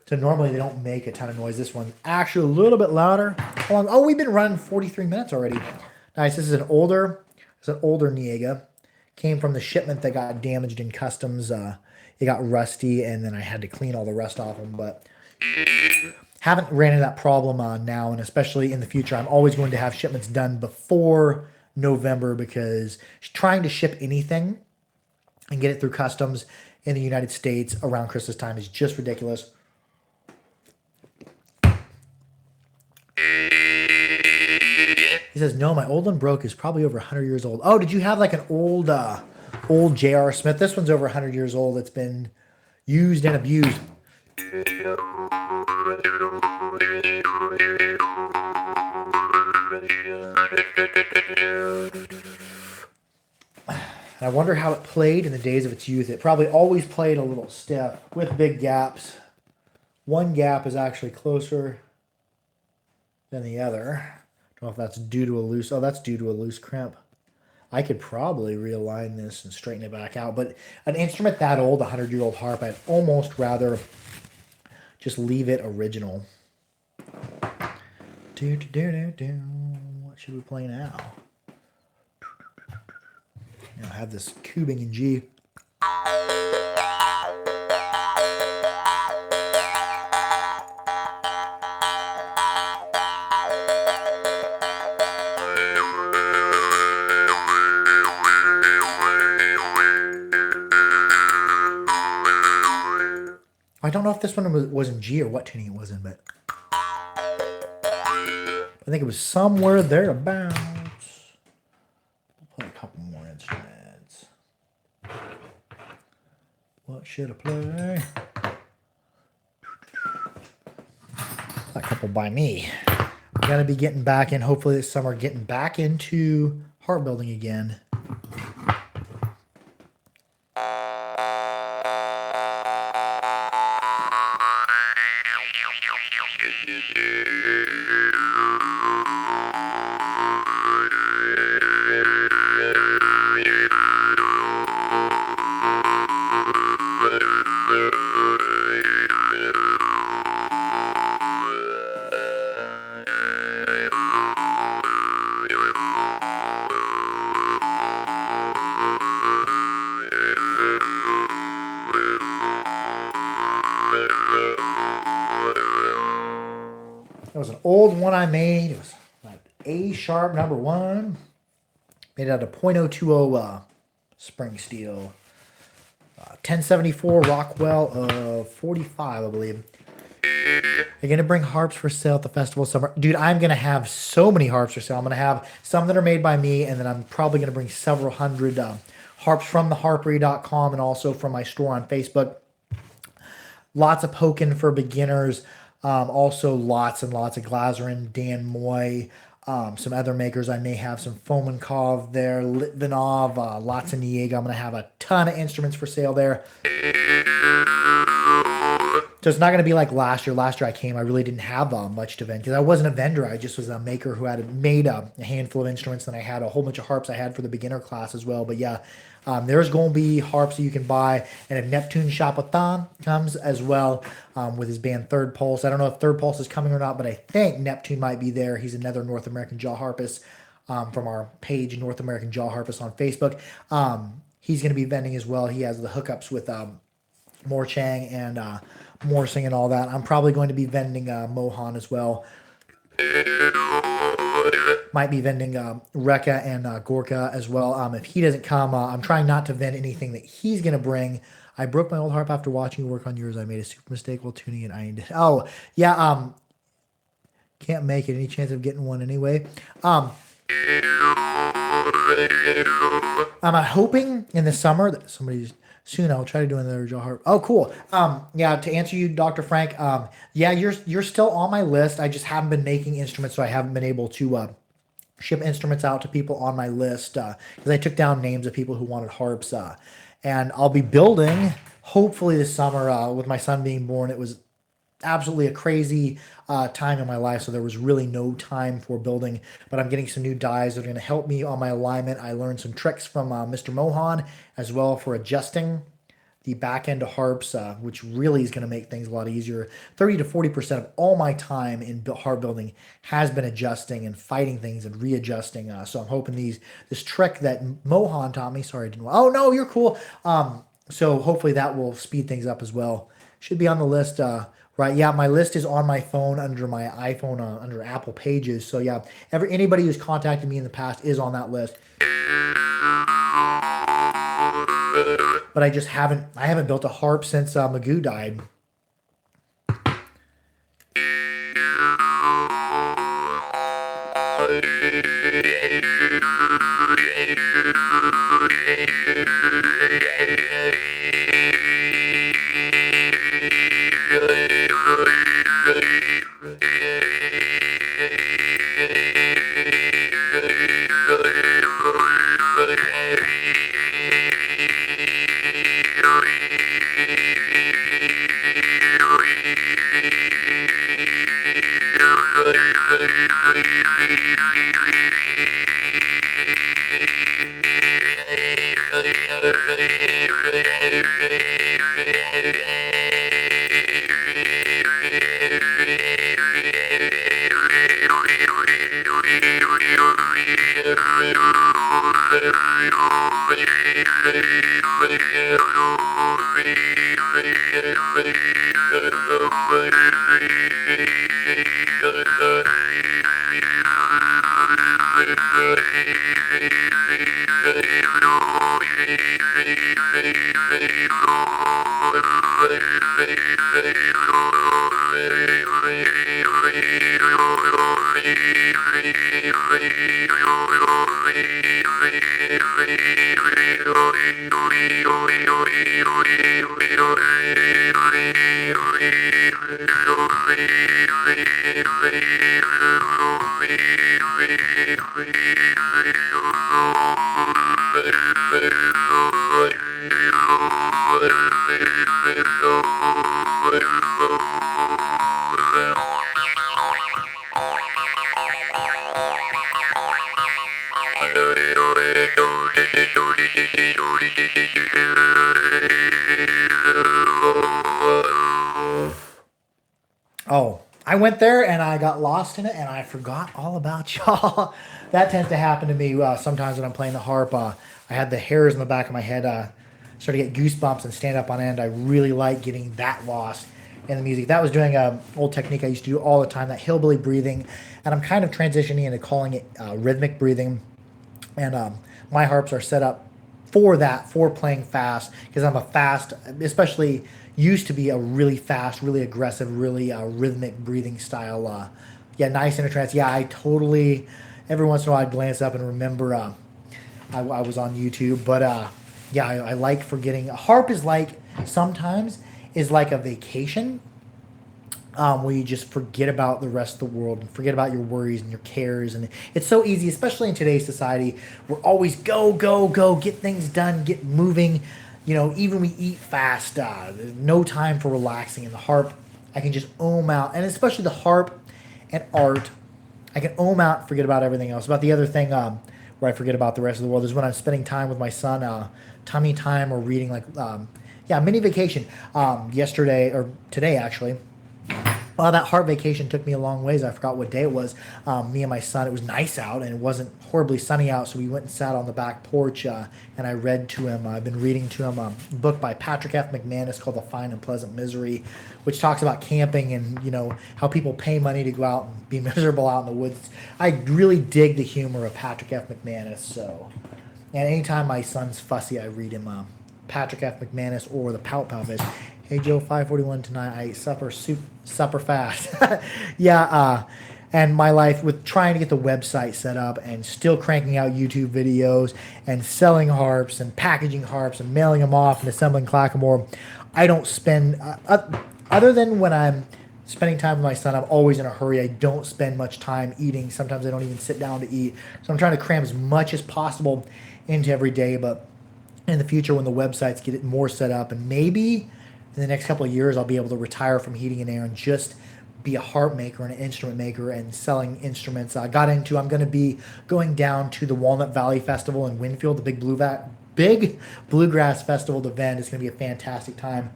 So normally they don't make a ton of noise. This one's actually a little bit louder. Oh, we've been running 43 minutes already. Nice. This is an older Niega. Came from the shipment that got damaged in customs. It got rusty, and then I had to clean all the rust off them. But haven't ran into that problem now, and especially in the future. I'm always going to have shipments done before November, because trying to ship anything and get it through customs in the United States around Christmas time is just ridiculous. He says, no, my old one broke. Is probably over 100 years old. Oh, did you have like an old J.R. Smith? This one's over 100 years old. It's been used and abused. I wonder how it played in the days of its youth. It probably always played a little stiff with big gaps. One gap is actually closer than the other. Don't know if that's due to a loose... Oh, that's due to a loose crimp. I could probably realign this and straighten it back out. But an instrument that old, a 100-year-old harp, I'd almost rather just leave it original. What should we play now? I have this cubing in G. I don't know if this one was in G or what tuning it was in, but I think it was somewhere thereabouts. We'll play a couple more instruments. What should I play? A couple by me. I'm gonna be getting back in, hopefully this summer, getting back into harp building again. That was an old one I made. It was like A sharp number 1. Made it out of .020 spring steel. 1074 Rockwell of 45, I believe. They're going to bring harps for sale at the festival summer. Dude, I'm going to have so many harps for sale. I'm going to have some that are made by me, and then I'm probably going to bring several hundred harps from the harpery.com and also from my store on Facebook. Lots of poking for beginners. Also lots and lots of Glazerin, Dan Moy, some other makers. I may have some Fomenkov there, Litvinov, lots of Niega. I'm going to have a ton of instruments for sale there. So it's not going to be like last year. Last year I came, I really didn't have much to vend because I wasn't a vendor. I just was a maker who had made a handful of instruments, and I had a whole bunch of harps I had for the beginner class as well. But yeah, there's going to be harps that you can buy, and if Neptune Chapotin comes as well with his band Third Pulse. I don't know if Third Pulse is coming or not, but I think Neptune might be there. He's another North American jaw harpist from our page, North American Jaw Harpist on Facebook. He's going to be vending as well. He has the hookups with Moore Chang and Morsing and all that. I'm probably going to be vending Mohan as well. Might be vending Rekha and Gorka as well. If he doesn't come, I'm trying not to vend anything that he's going to bring. I broke my old harp after watching you work on yours. I made a super mistake while tuning it. Oh, yeah. Can't make it. Any chance of getting one anyway? I'm hoping in the summer that somebody's... Soon I'll try to do another jaw harp. Oh, cool. Yeah, to answer you, Dr. Frank, yeah, you're still on my list. I just haven't been making instruments, so I haven't been able to ship instruments out to people on my list because I took down names of people who wanted harps. And I'll be building, hopefully this summer, with my son being born. It was absolutely a crazy time in my life, so there was really no time for building, but I'm getting some new dies that are going to help me on my alignment. I learned some tricks from Mr. Mohan as well for adjusting the back end of harps, which really is going to make things a lot easier. 30 to 40% of all my time in harp building has been adjusting and fighting things and readjusting. So I'm hoping this trick that Mohan taught me, sorry, I didn't, oh no, you're cool. So hopefully that will speed things up as well. Should be on the list, right? Yeah, my list is on my phone under my iPhone under Apple Pages. So yeah, anybody who's contacted me in the past is on that list. But I haven't built a harp since Magoo died. Oh, I went there and I got lost in it and I forgot all about y'all. That tends to happen to me sometimes when I'm playing the harp. I had the hairs in the back of my head start to get goosebumps and stand up on end. I really like getting that lost in the music. That was doing an old technique I used to do all the time, that hillbilly breathing. And I'm kind of transitioning into calling it rhythmic breathing. And my harps are set up for that, for playing fast, because I'm a fast, especially used to be a really fast, really aggressive, really rhythmic breathing style. Yeah, nice in a trance. Yeah, I totally, every once in a while I'd glance up and remember I was on YouTube. But yeah, I like forgetting. A harp is like, sometimes, is like a vacation where you just forget about the rest of the world and forget about your worries and your cares. And it's so easy, especially in today's society. We're always go, go, go, get things done, get moving. You know, even we eat fast, there's no time for relaxing. In the harp, I can just out. And especially the harp and art, I can out, forget about everything else. About the other thing where I forget about the rest of the world is when I'm spending time with my son, tummy time, or reading, like, yeah, mini vacation. Yesterday, or today actually, that harp vacation took me a long ways. I forgot what day it was. Me and my son, it was nice out and it wasn't horribly sunny out, so we went and sat on the back porch and I read to him. I've been reading to him a book by Patrick F. McManus called The Fine and Pleasant Misery, which talks about camping and, you know, how people pay money to go out and be miserable out in the woods. I really dig the humor of Patrick F. McManus. So, and anytime my son's fussy, I read him Patrick F. McManus or the Pout Pout Viz. Hey Joe, 5:41 tonight. I ate supper fast. Yeah, and my life with trying to get the website set up and still cranking out YouTube videos and selling harps and packaging harps and mailing them off and assembling clackamore. I don't spend other than when I'm spending time with my son. I'm always in a hurry. I don't spend much time eating. Sometimes I don't even sit down to eat. So I'm trying to cram as much as possible into every day. But in the future, when the websites get it more set up, and maybe in the next couple of years, I'll be able to retire from heating and air and just be a harp maker and an instrument maker and selling instruments. I'm going to be going down to the Walnut Valley Festival in Winfield, the big bluegrass festival event. It's going to be a fantastic time.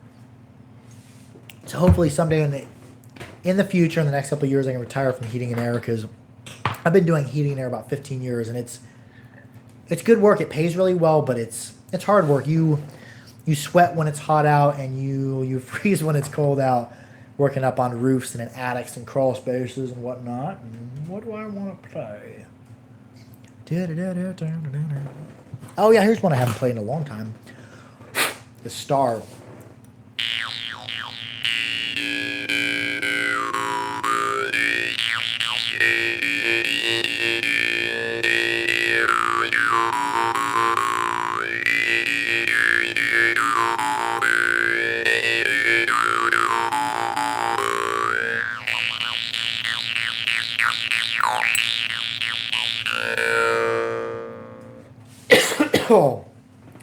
So hopefully someday in the future, in the next couple of years, I can retire from heating and air, because I've been doing heating and air about 15 years, and it's good work. It pays really well, but it's hard work. You sweat when it's hot out, and you freeze when it's cold out, working up on roofs and in attics and crawl spaces and whatnot. And what do I want to play? Oh yeah, here's one I haven't played in a long time. The Star.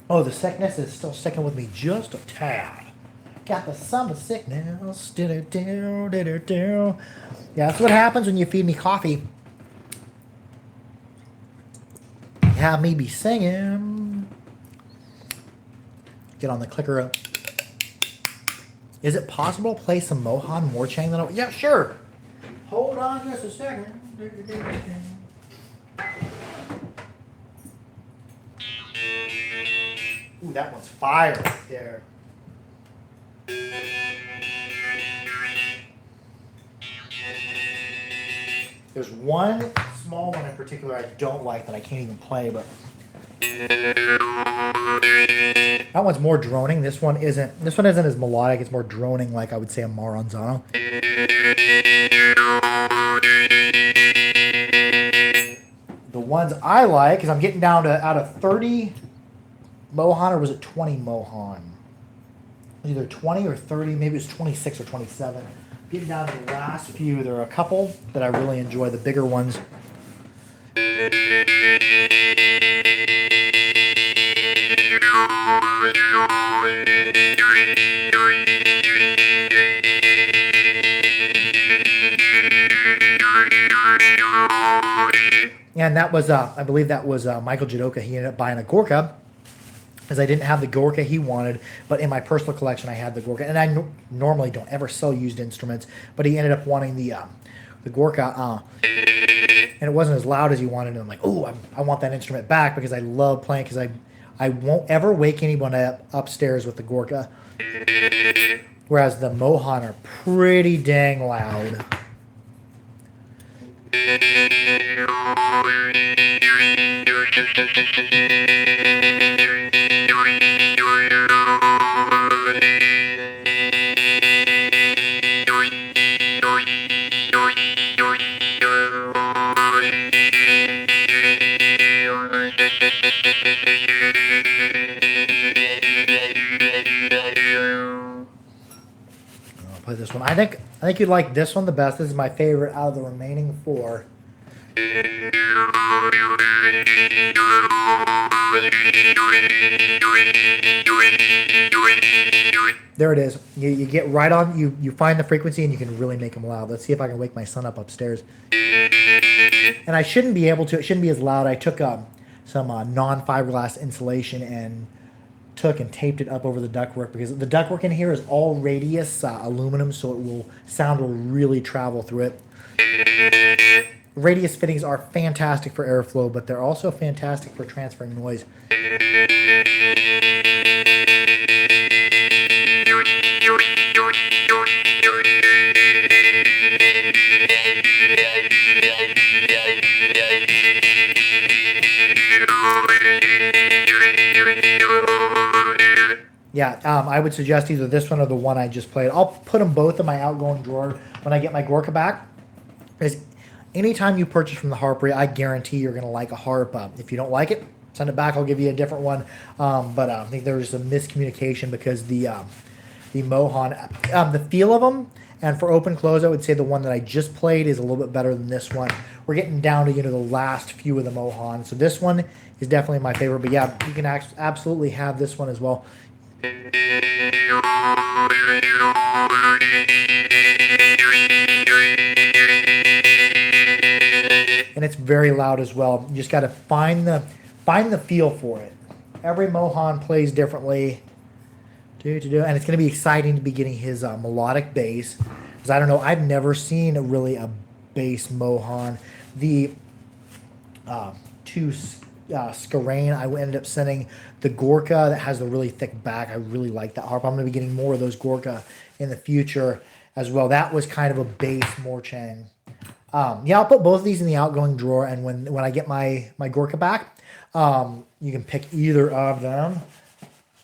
Oh, the sickness is still sticking with me just a tad. Got the summer sickness. Yeah, that's what happens when you feed me coffee. You have me be singing. Get on the clicker. Is it possible to play some Mohan Morchang? Yeah, sure. Hold on just a second. Ooh, that one's fire right there. There's one small one in particular I don't like that I can't even play, but That one's more droning. This one isn't. This one isn't as melodic. It's more droning, like I would say a Maranzano. The ones I like, because I'm getting down to out of 30 Mohan, or was it 20 Mohan? It was either 20 or 30, maybe it was 26 or 27. Getting down to the last few, there are a couple that I really enjoy, the bigger ones. And that was, I believe that was Michael Jadoka. He ended up buying a Gorka, because I didn't have the Gorka he wanted, but in my personal collection I had the Gorka. And I normally don't ever sell used instruments, but he ended up wanting the Gorka, and it wasn't as loud as he wanted. And I'm like, oh, I want that instrument back, because I love playing, because I won't ever wake anyone up upstairs with the Gorka. Whereas the Mohan are pretty dang loud. I'll play this one. I think you'd like this one the best. This is my favorite out of the remaining four. There it is. You get right on. You find the frequency and you can really make them loud. Let's see if I can wake my son up upstairs. And I shouldn't be able to. It shouldn't be as loud. I took some non-fiberglass insulation and took and taped it up over the ductwork, because the ductwork in here is all radius aluminum, so it will sound will really travel through it. Radius fittings are fantastic for airflow, but they're also fantastic for transferring noise. Yeah, I would suggest either this one or the one I just played. I'll put them both in my outgoing drawer when I get my Gorka back. Because anytime you purchase from the Harpery, I guarantee you're going to like a Harp. If you don't like it, send it back. I'll give you a different one. But I think there was a miscommunication, because the Mohan, the feel of them, and for open close, I would say the one that I just played is a little bit better than this one. We're getting down to the last few of the Mohan, so this one is definitely my favorite. But yeah, you can absolutely have this one as well. And it's very loud as well. You just got to find the feel for it. Every Mohan plays differently. And it's going to be exciting to be getting his melodic bass, because I don't know, I've never seen really a bass Mohan. The two Skarain, I ended up sending the Gorka that has the really thick back. I really like that harp. I'm going to be getting more of those Gorka in the future as well. That was kind of a bass Morchang. Yeah, I'll put both of these in the outgoing drawer, and when I get my Gorka back, you can pick either of them.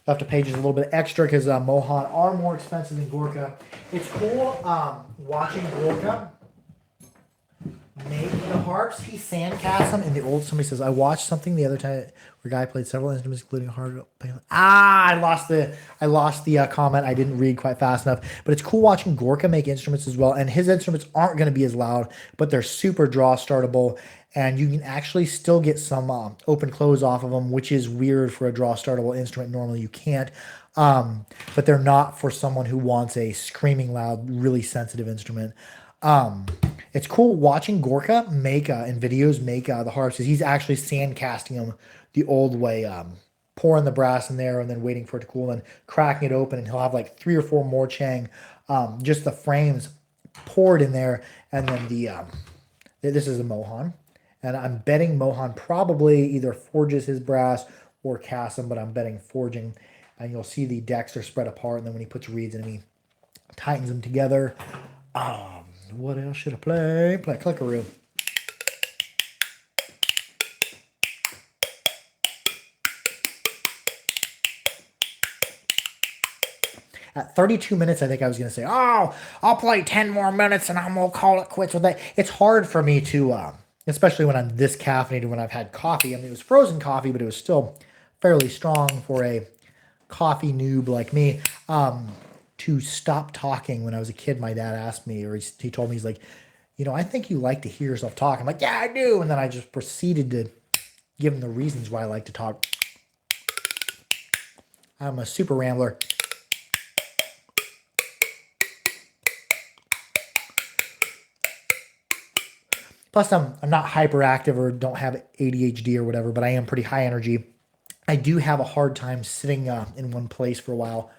I'll have to pay just a little bit extra, because Mohan are more expensive than Gorka. It's cool watching Gorka make the harps. He sandcasts them in the old. Somebody says, I watched something the other time where a guy played several instruments, including hard. I lost the comment. I didn't read quite fast enough. But it's cool watching Gorka make instruments as well. And his instruments aren't going to be as loud, but they're super draw startable. And you can actually still get some open close off of them, which is weird for a draw startable instrument. Normally you can't. But they're not for someone who wants a screaming loud, really sensitive instrument. It's cool watching Gorka make in videos make the harps, because he's actually sandcasting them the old way, pouring the brass in there and then waiting for it to cool and cracking it open, and he'll have like 3 or 4 Morchang, just the frames poured in there, and then this is a Mohan, and I'm betting Mohan probably either forges his brass or casts them, but I'm betting forging, and you'll see the decks are spread apart, and then when he puts reeds in them, he tightens them together. What else should I play? Play Clickaroo. At 32 minutes, I think I was going to say, oh, I'll play 10 more minutes and I'm going to call it quits with that. It's hard for me to, especially when I'm this caffeinated, when I've had coffee. I mean, it was frozen coffee, but it was still fairly strong for a coffee noob like me. To stop talking. When I was a kid, my dad asked me, or he told me, he's like, I think you like to hear yourself talk. I'm like, yeah, I do. And then I just proceeded to give him the reasons why I like to talk. I'm a super rambler. Plus, I'm not hyperactive or don't have ADHD or whatever, but I am pretty high energy. I do have a hard time sitting in one place for a while.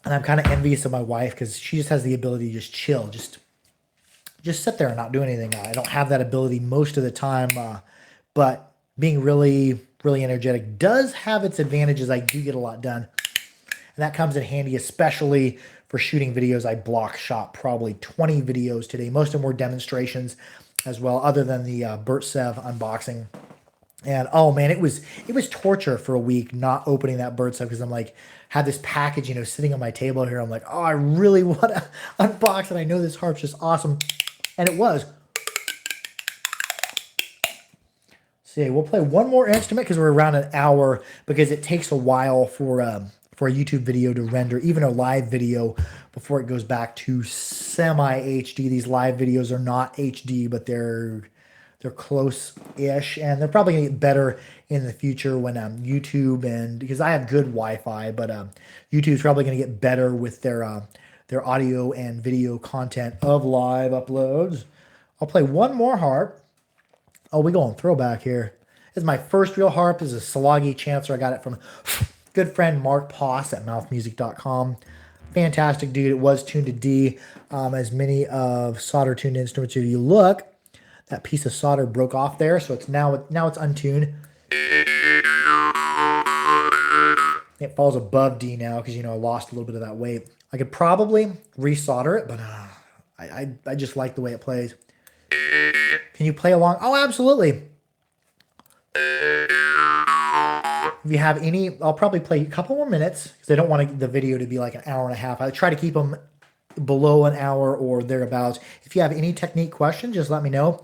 And I'm kind of envious of my wife because she just has the ability to just chill, just sit there and not do anything. I don't have that ability most of the time, but being really, really energetic does have its advantages. I do get a lot done. And that comes in handy, especially for shooting videos. I block shot probably 20 videos today. Most of them were demonstrations as well, other than the Burtsev unboxing. And oh man, it was torture for a week not opening that Burtsev because I'm like, had this package, sitting on my table here. I'm like, oh, I really want to unbox it. I know this harp's just awesome. And it was. See, we'll play one more instrument because we're around an hour because it takes a while for a YouTube video to render, even a live video, before it goes back to semi-HD. These live videos are not HD, but they're close-ish, and they're probably going to get better in the future when YouTube, and because I have good Wi-Fi, but YouTube's probably going to get better with their audio and video content of live uploads. I'll play one more harp. Oh, we going throwback here. This is my first real harp. This is a Salagi Chancer. I got it from good friend Mark Poss at mouthmusic.com. Fantastic dude. It was tuned to D, as many of solder tuned instruments. If you look, that piece of solder broke off there, so it's now it's untuned. It falls above D now because I lost a little bit of that weight. I could probably resolder it, but I just like the way it plays. Can you play along? Oh, absolutely. If you have any, I'll probably play a couple more minutes because I don't want the video to be like an hour and a half. I try to keep them below an hour or thereabouts. If you have any technique questions, just let me know.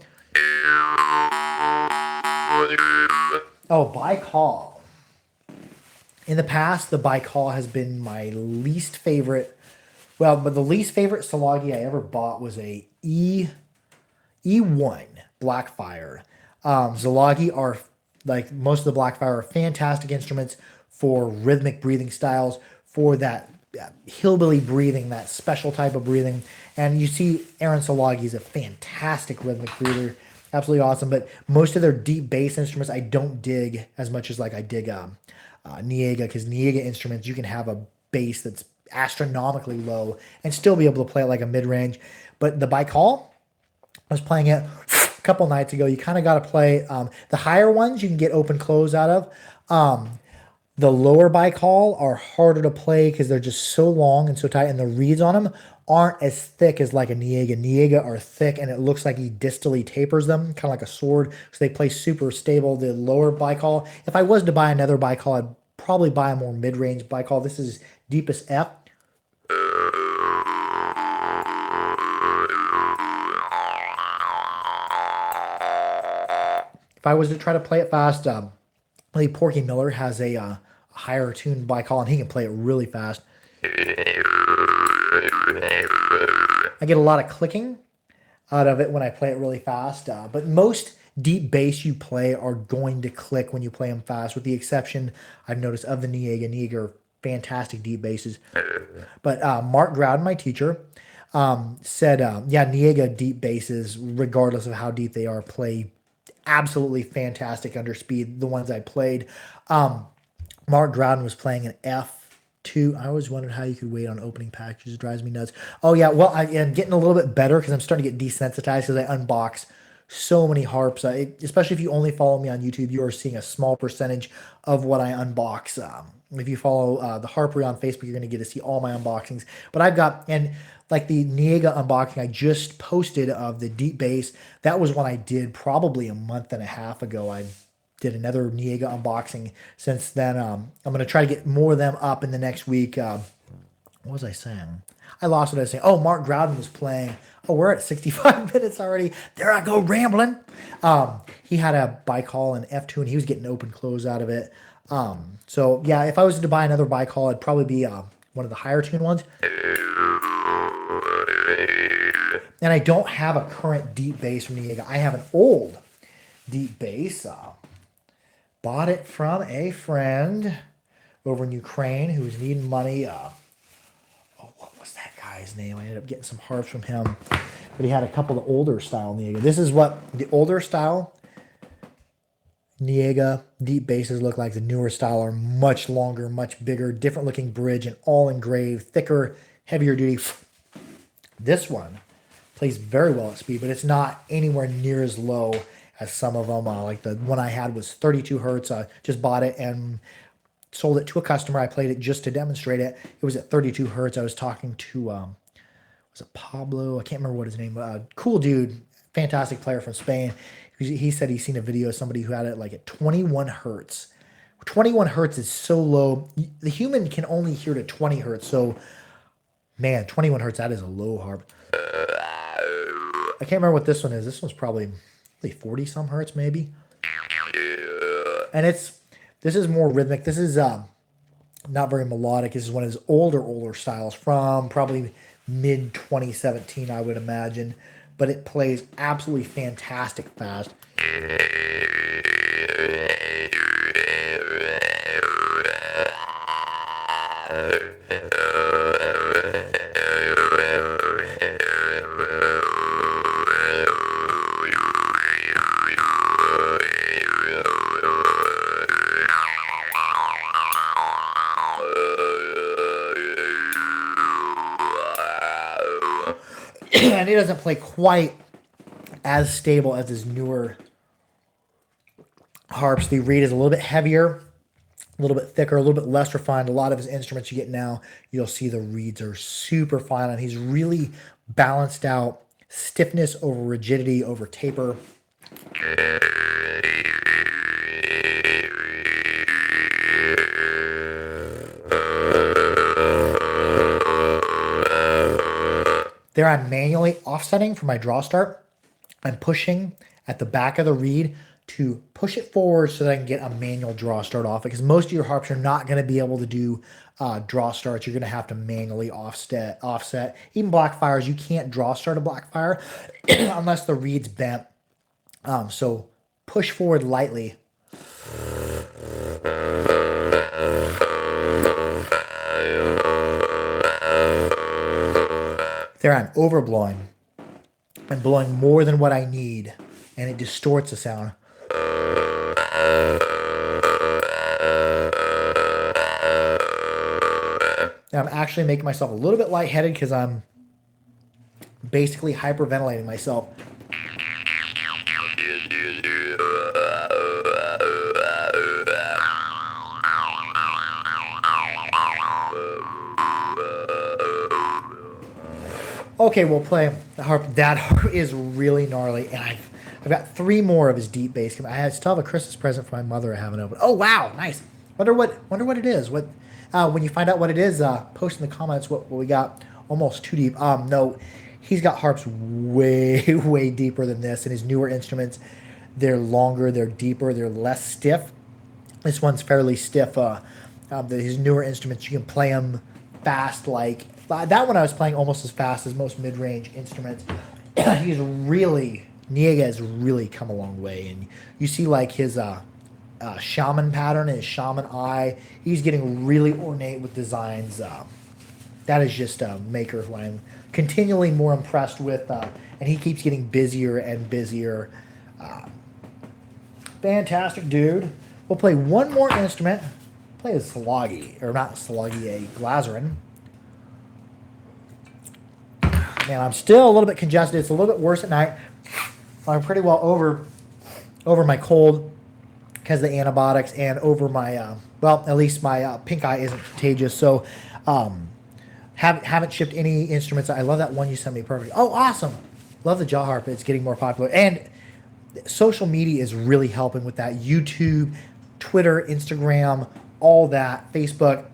Oh, Baikal. In the past, the Baikal has been my least favorite. Well, but the least favorite Salagi I ever bought was a E1 Blackfire. Salagi are, like most of the Blackfire, are fantastic instruments for rhythmic breathing styles, for that hillbilly breathing, that special type of breathing. And you see Aaron Salagi is a fantastic rhythmic breather. Absolutely awesome. But most of their deep bass instruments I don't dig as much as like I dig Niega, because Niega instruments, you can have a bass that's astronomically low and still be able to play it like a mid-range. But the Baikal, I was playing it a couple nights ago. You kind of got to play the higher ones you can get open close out of. The lower Baikal are harder to play because they're just so long and so tight, and the reeds on them aren't as thick as like a Niega. Niega are thick, and it looks like he distally tapers them, kind of like a sword, so they play super stable. The lower Baikal, if I was to buy another Baikal, I'd probably buy a more mid-range Baikal. This is deepest F. If I was to try to play it fast, I think Porky Miller has a higher tuned Baikal, and he can play it really fast. I get a lot of clicking out of it when I play it really fast, but most deep bass you play are going to click when you play them fast, with the exception, I've noticed, of the Niega. Niega are fantastic deep basses. But Mark Growden, my teacher, said, yeah, Niega deep basses, regardless of how deep they are, play absolutely fantastic under speed, the ones I played. Mark Growden was playing an F2. I always wondered how you could wait on opening packages. It drives me nuts. Oh, yeah. Well, I am getting a little bit better because I'm starting to get desensitized because I unbox so many harps. Especially if you only follow me on YouTube, you are seeing a small percentage of what I unbox. If you follow the Harpery on Facebook, you're going to get to see all my unboxings. But I've got, and like the Niega unboxing I just posted of the deep bass, that was one I did probably a month and a half ago. did another Niega unboxing since then. I'm going to try to get more of them up in the next week. What was I saying? I lost what I was saying. Oh, Mark Groudon was playing. Oh, we're at 65 minutes already. There I go rambling. He had a bike haul in F2 and he was getting open close out of it. So yeah, if I was to buy another bike haul, it'd probably be one of the higher tuned ones. And I don't have a current deep bass from Niega. I have an old deep bass. Bought it from a friend over in Ukraine who was needing money. What was that guy's name? I ended up getting some harps from him. But he had a couple of older style Niega. This is what the older style Niega deep basses look like. The newer style are much longer, much bigger, different looking bridge, and all engraved, thicker, heavier duty. This one plays very well at speed, but it's not anywhere near as low as some of them. Like the one I had was 32 hertz. I just bought it and sold it to a customer. I played it just to demonstrate it. It was at 32 hertz. I was talking to, was it Pablo? I can't remember what his name was. Cool dude, fantastic player from Spain. He said he's seen a video of somebody who had it like at 21 hertz. 21 hertz is so low. The human can only hear to 20 hertz. So, man, 21 hertz, that is a low harp. I can't remember what this one is. This one's probably 40 some hertz maybe. And this is more rhythmic. This is not very melodic. This is one of his older styles from probably mid 2017, I would imagine. But it plays absolutely fantastic fast. And it doesn't play quite as stable as his newer harps. The reed is a little bit heavier, a little bit thicker, a little bit less refined. A lot of his instruments you get now, you'll see the reeds are super fine, and he's really balanced out stiffness over rigidity over taper. There I'm manually offsetting for my draw start. I'm pushing at the back of the reed to push it forward so that I can get a manual draw start off it. Because most of your harps are not going to be able to do draw starts. You're going to have to manually offset. Even Blackfires, you can't draw start a Blackfire unless the reed's bent. So push forward lightly. There I'm overblowing. I'm blowing more than what I need, and it distorts the sound. Now I'm actually making myself a little bit lightheaded because I'm basically hyperventilating myself. Okay, we'll play the harp. That harp is really gnarly, and I've got 3 more of his deep bass. I still have a Christmas present for my mother I haven't opened. Oh wow, nice. Wonder what it is. What when you find out what it is, post in the comments what we got. Almost too deep. No, he's got harps way deeper than this, and his newer instruments, they're longer, they're deeper, they're less stiff. This one's fairly stiff. His newer instruments, you can play them fast like. That one I was playing almost as fast as most mid-range instruments. Niega has really come a long way, and you see like his shaman pattern and his shaman eye. He's getting really ornate with designs. That is just a maker who I'm continually more impressed with, and he keeps getting busier and busier. Fantastic dude. We'll play one more instrument. Play a Sloggy, or not Sloggy, a Glazerin. Man, I'm still a little bit congested. It's a little bit worse at night. I'm pretty well over my cold because of the antibiotics, and over my well, at least my pink eye isn't contagious. So haven't shipped any instruments. I love that one you sent me. Perfect. Oh, awesome. Love the jaw harp. It's getting more popular. And social media is really helping with that. YouTube, Twitter, Instagram, all that, Facebook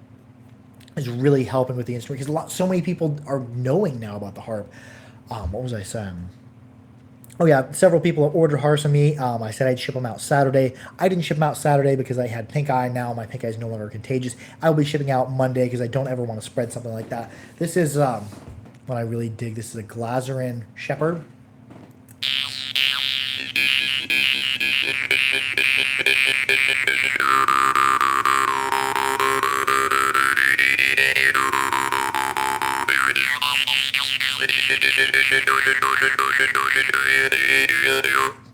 is really helping with the instrument because so many people are knowing now about the harp. What was I saying? Oh yeah, several people have ordered harps from me. I said I'd ship them out Saturday. I didn't ship them out Saturday because I had pink eye. Now my pink eye is no longer contagious. I'll be shipping out Monday because I don't ever want to spread something like that. This is what I really dig. This is a Glazerin Shepherd.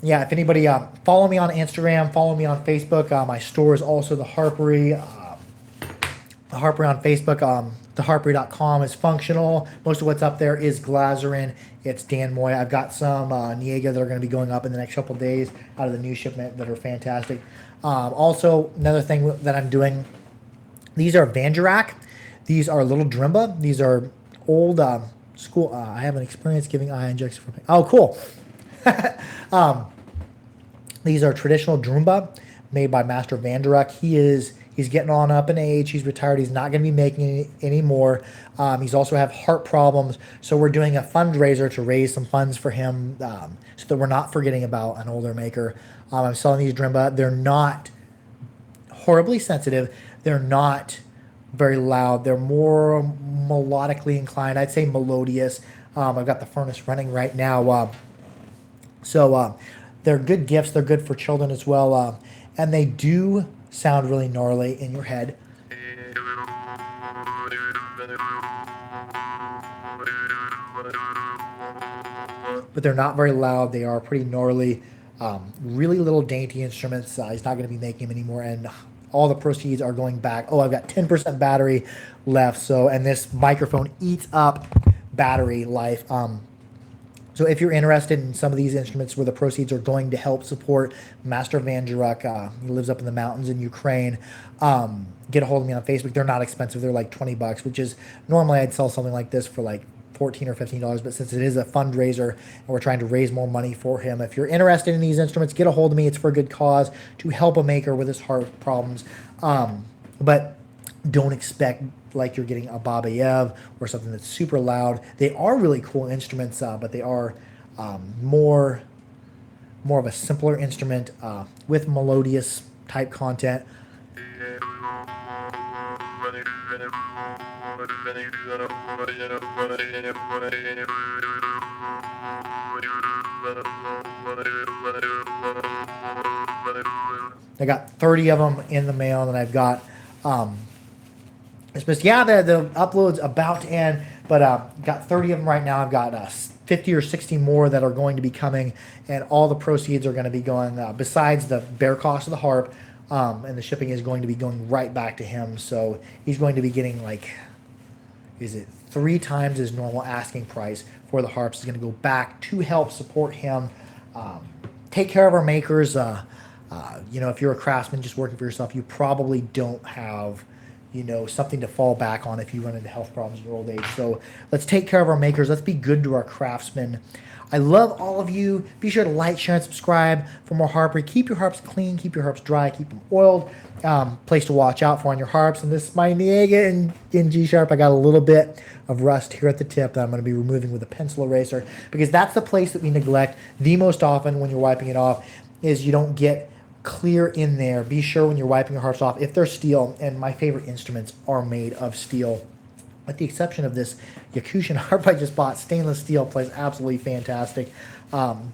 Yeah, if anybody follow me on Instagram, follow me on Facebook. My store is also the Harpery. The Harpery on Facebook. Theharpery.com is functional. Most of what's up there is Glazerin. It's Dan Moy. I've got some Niega that are going to be going up in the next couple of days out of the new shipment that are fantastic. Also, another thing that I'm doing, these are Vangerak. These are little Drimba. These are old school. I have an experience giving eye injections for. Oh, cool. These are traditional Drumba made by Master Vangerak. He's getting on up in age. He's retired. He's not going to be making any more. He's also have heart problems. So we're doing a fundraiser to raise some funds for him so that we're not forgetting about an older maker. I'm selling these Drumba. They're not horribly sensitive. They're not very loud. They're more melodically inclined. I'd say melodious. I've got the furnace running right now. So they're good gifts. They're good for children as well. And they do sound really gnarly in your head. But they're not very loud. They are pretty gnarly. Really little dainty instruments. He's not going to be making them anymore. And all the proceeds are going back. Oh, I've got 10% battery left. So, and this microphone eats up battery life. So if you're interested in some of these instruments where the proceeds are going to help support Master Vangerak, he lives up in the mountains in Ukraine, get a hold of me on Facebook. They're not expensive. They're like $20, which is normally I'd sell something like this for like $14 or $15. But since it is a fundraiser and we're trying to raise more money for him, if you're interested in these instruments, get a hold of me. It's for a good cause to help a maker with his heart problems. But don't expect like you're getting a Babayev or something that's super loud. They are really cool instruments, but they are more of a simpler instrument with melodious type content. I got 30 of them in the mail, and I've got the upload's about to end, but got 30 of them right now. I've got 50 or 60 more that are going to be coming, and all the proceeds are going to be going, besides the bare cost of the harp, and the shipping is going to be going right back to him. So he's going to be getting like, is it 3 times his normal asking price for the harps? Is going to go back to help support him, take care of our makers. If you're a craftsman just working for yourself, you probably don't have something to fall back on if you run into health problems in your old age. So let's take care of our makers. Let's be good to our craftsmen. I love all of you. Be sure to like, share, and subscribe for more harpery. Keep your harps clean. Keep your harps dry. Keep them oiled. Place to watch out for on your harps. And this is my Niega in G sharp. I got a little bit of rust here at the tip that I'm going to be removing with a pencil eraser, because that's the place that we neglect the most often when you're wiping it off, is you don't get clear in there. Be sure when you're wiping your harps off, if they're steel, and my favorite instruments are made of steel, with the exception of this Yakushin harp I just bought, stainless steel, plays absolutely fantastic.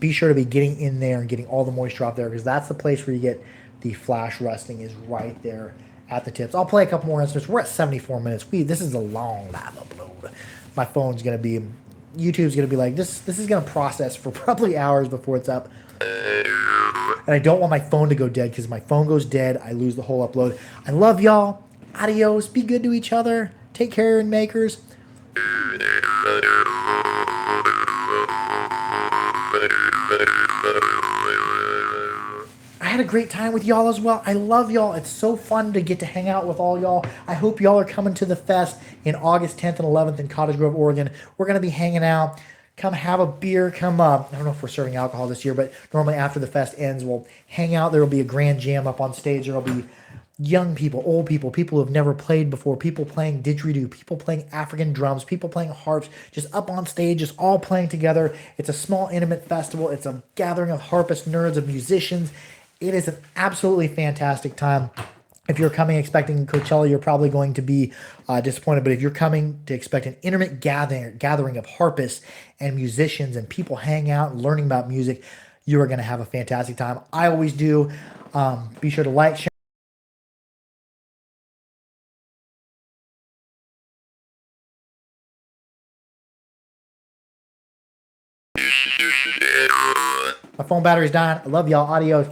Be sure to be getting in there and getting all the moisture off there, because that's the place where you get the flash rusting, is right there at the tips. I'll play a couple more instruments. We're at 74 minutes. This is a long live upload. My phone's going to be, YouTube's going to be like, this is going to process for probably hours before it's up. And I don't want my phone to go dead, because if my phone goes dead, I lose the whole upload. I love y'all. Adios. Be good to each other. Take care, and makers. I had a great time with y'all as well. I love y'all. It's so fun to get to hang out with all y'all. I hope y'all are coming to the fest in August 10th and 11th in Cottage Grove, Oregon. We're going to be hanging out, Come have a beer. Come I don't know if we're serving alcohol this year, but normally after the fest ends, we'll hang out. There will be a grand jam up on stage. There will be young people, old people, people who have never played before, people playing didgeridoo, people playing African drums, people playing harps, just up on stage, just all playing together. It's a small, intimate festival. It's a gathering of harpists, nerds, of musicians. It is an absolutely fantastic time. If you're coming expecting Coachella, you're probably going to be disappointed. But if you're coming to expect an intimate gathering of harpists and musicians and people hang out and learning about music, you are going to have a fantastic time. I always do. Be sure to like, share. My phone battery's dying. I love y'all. Adios.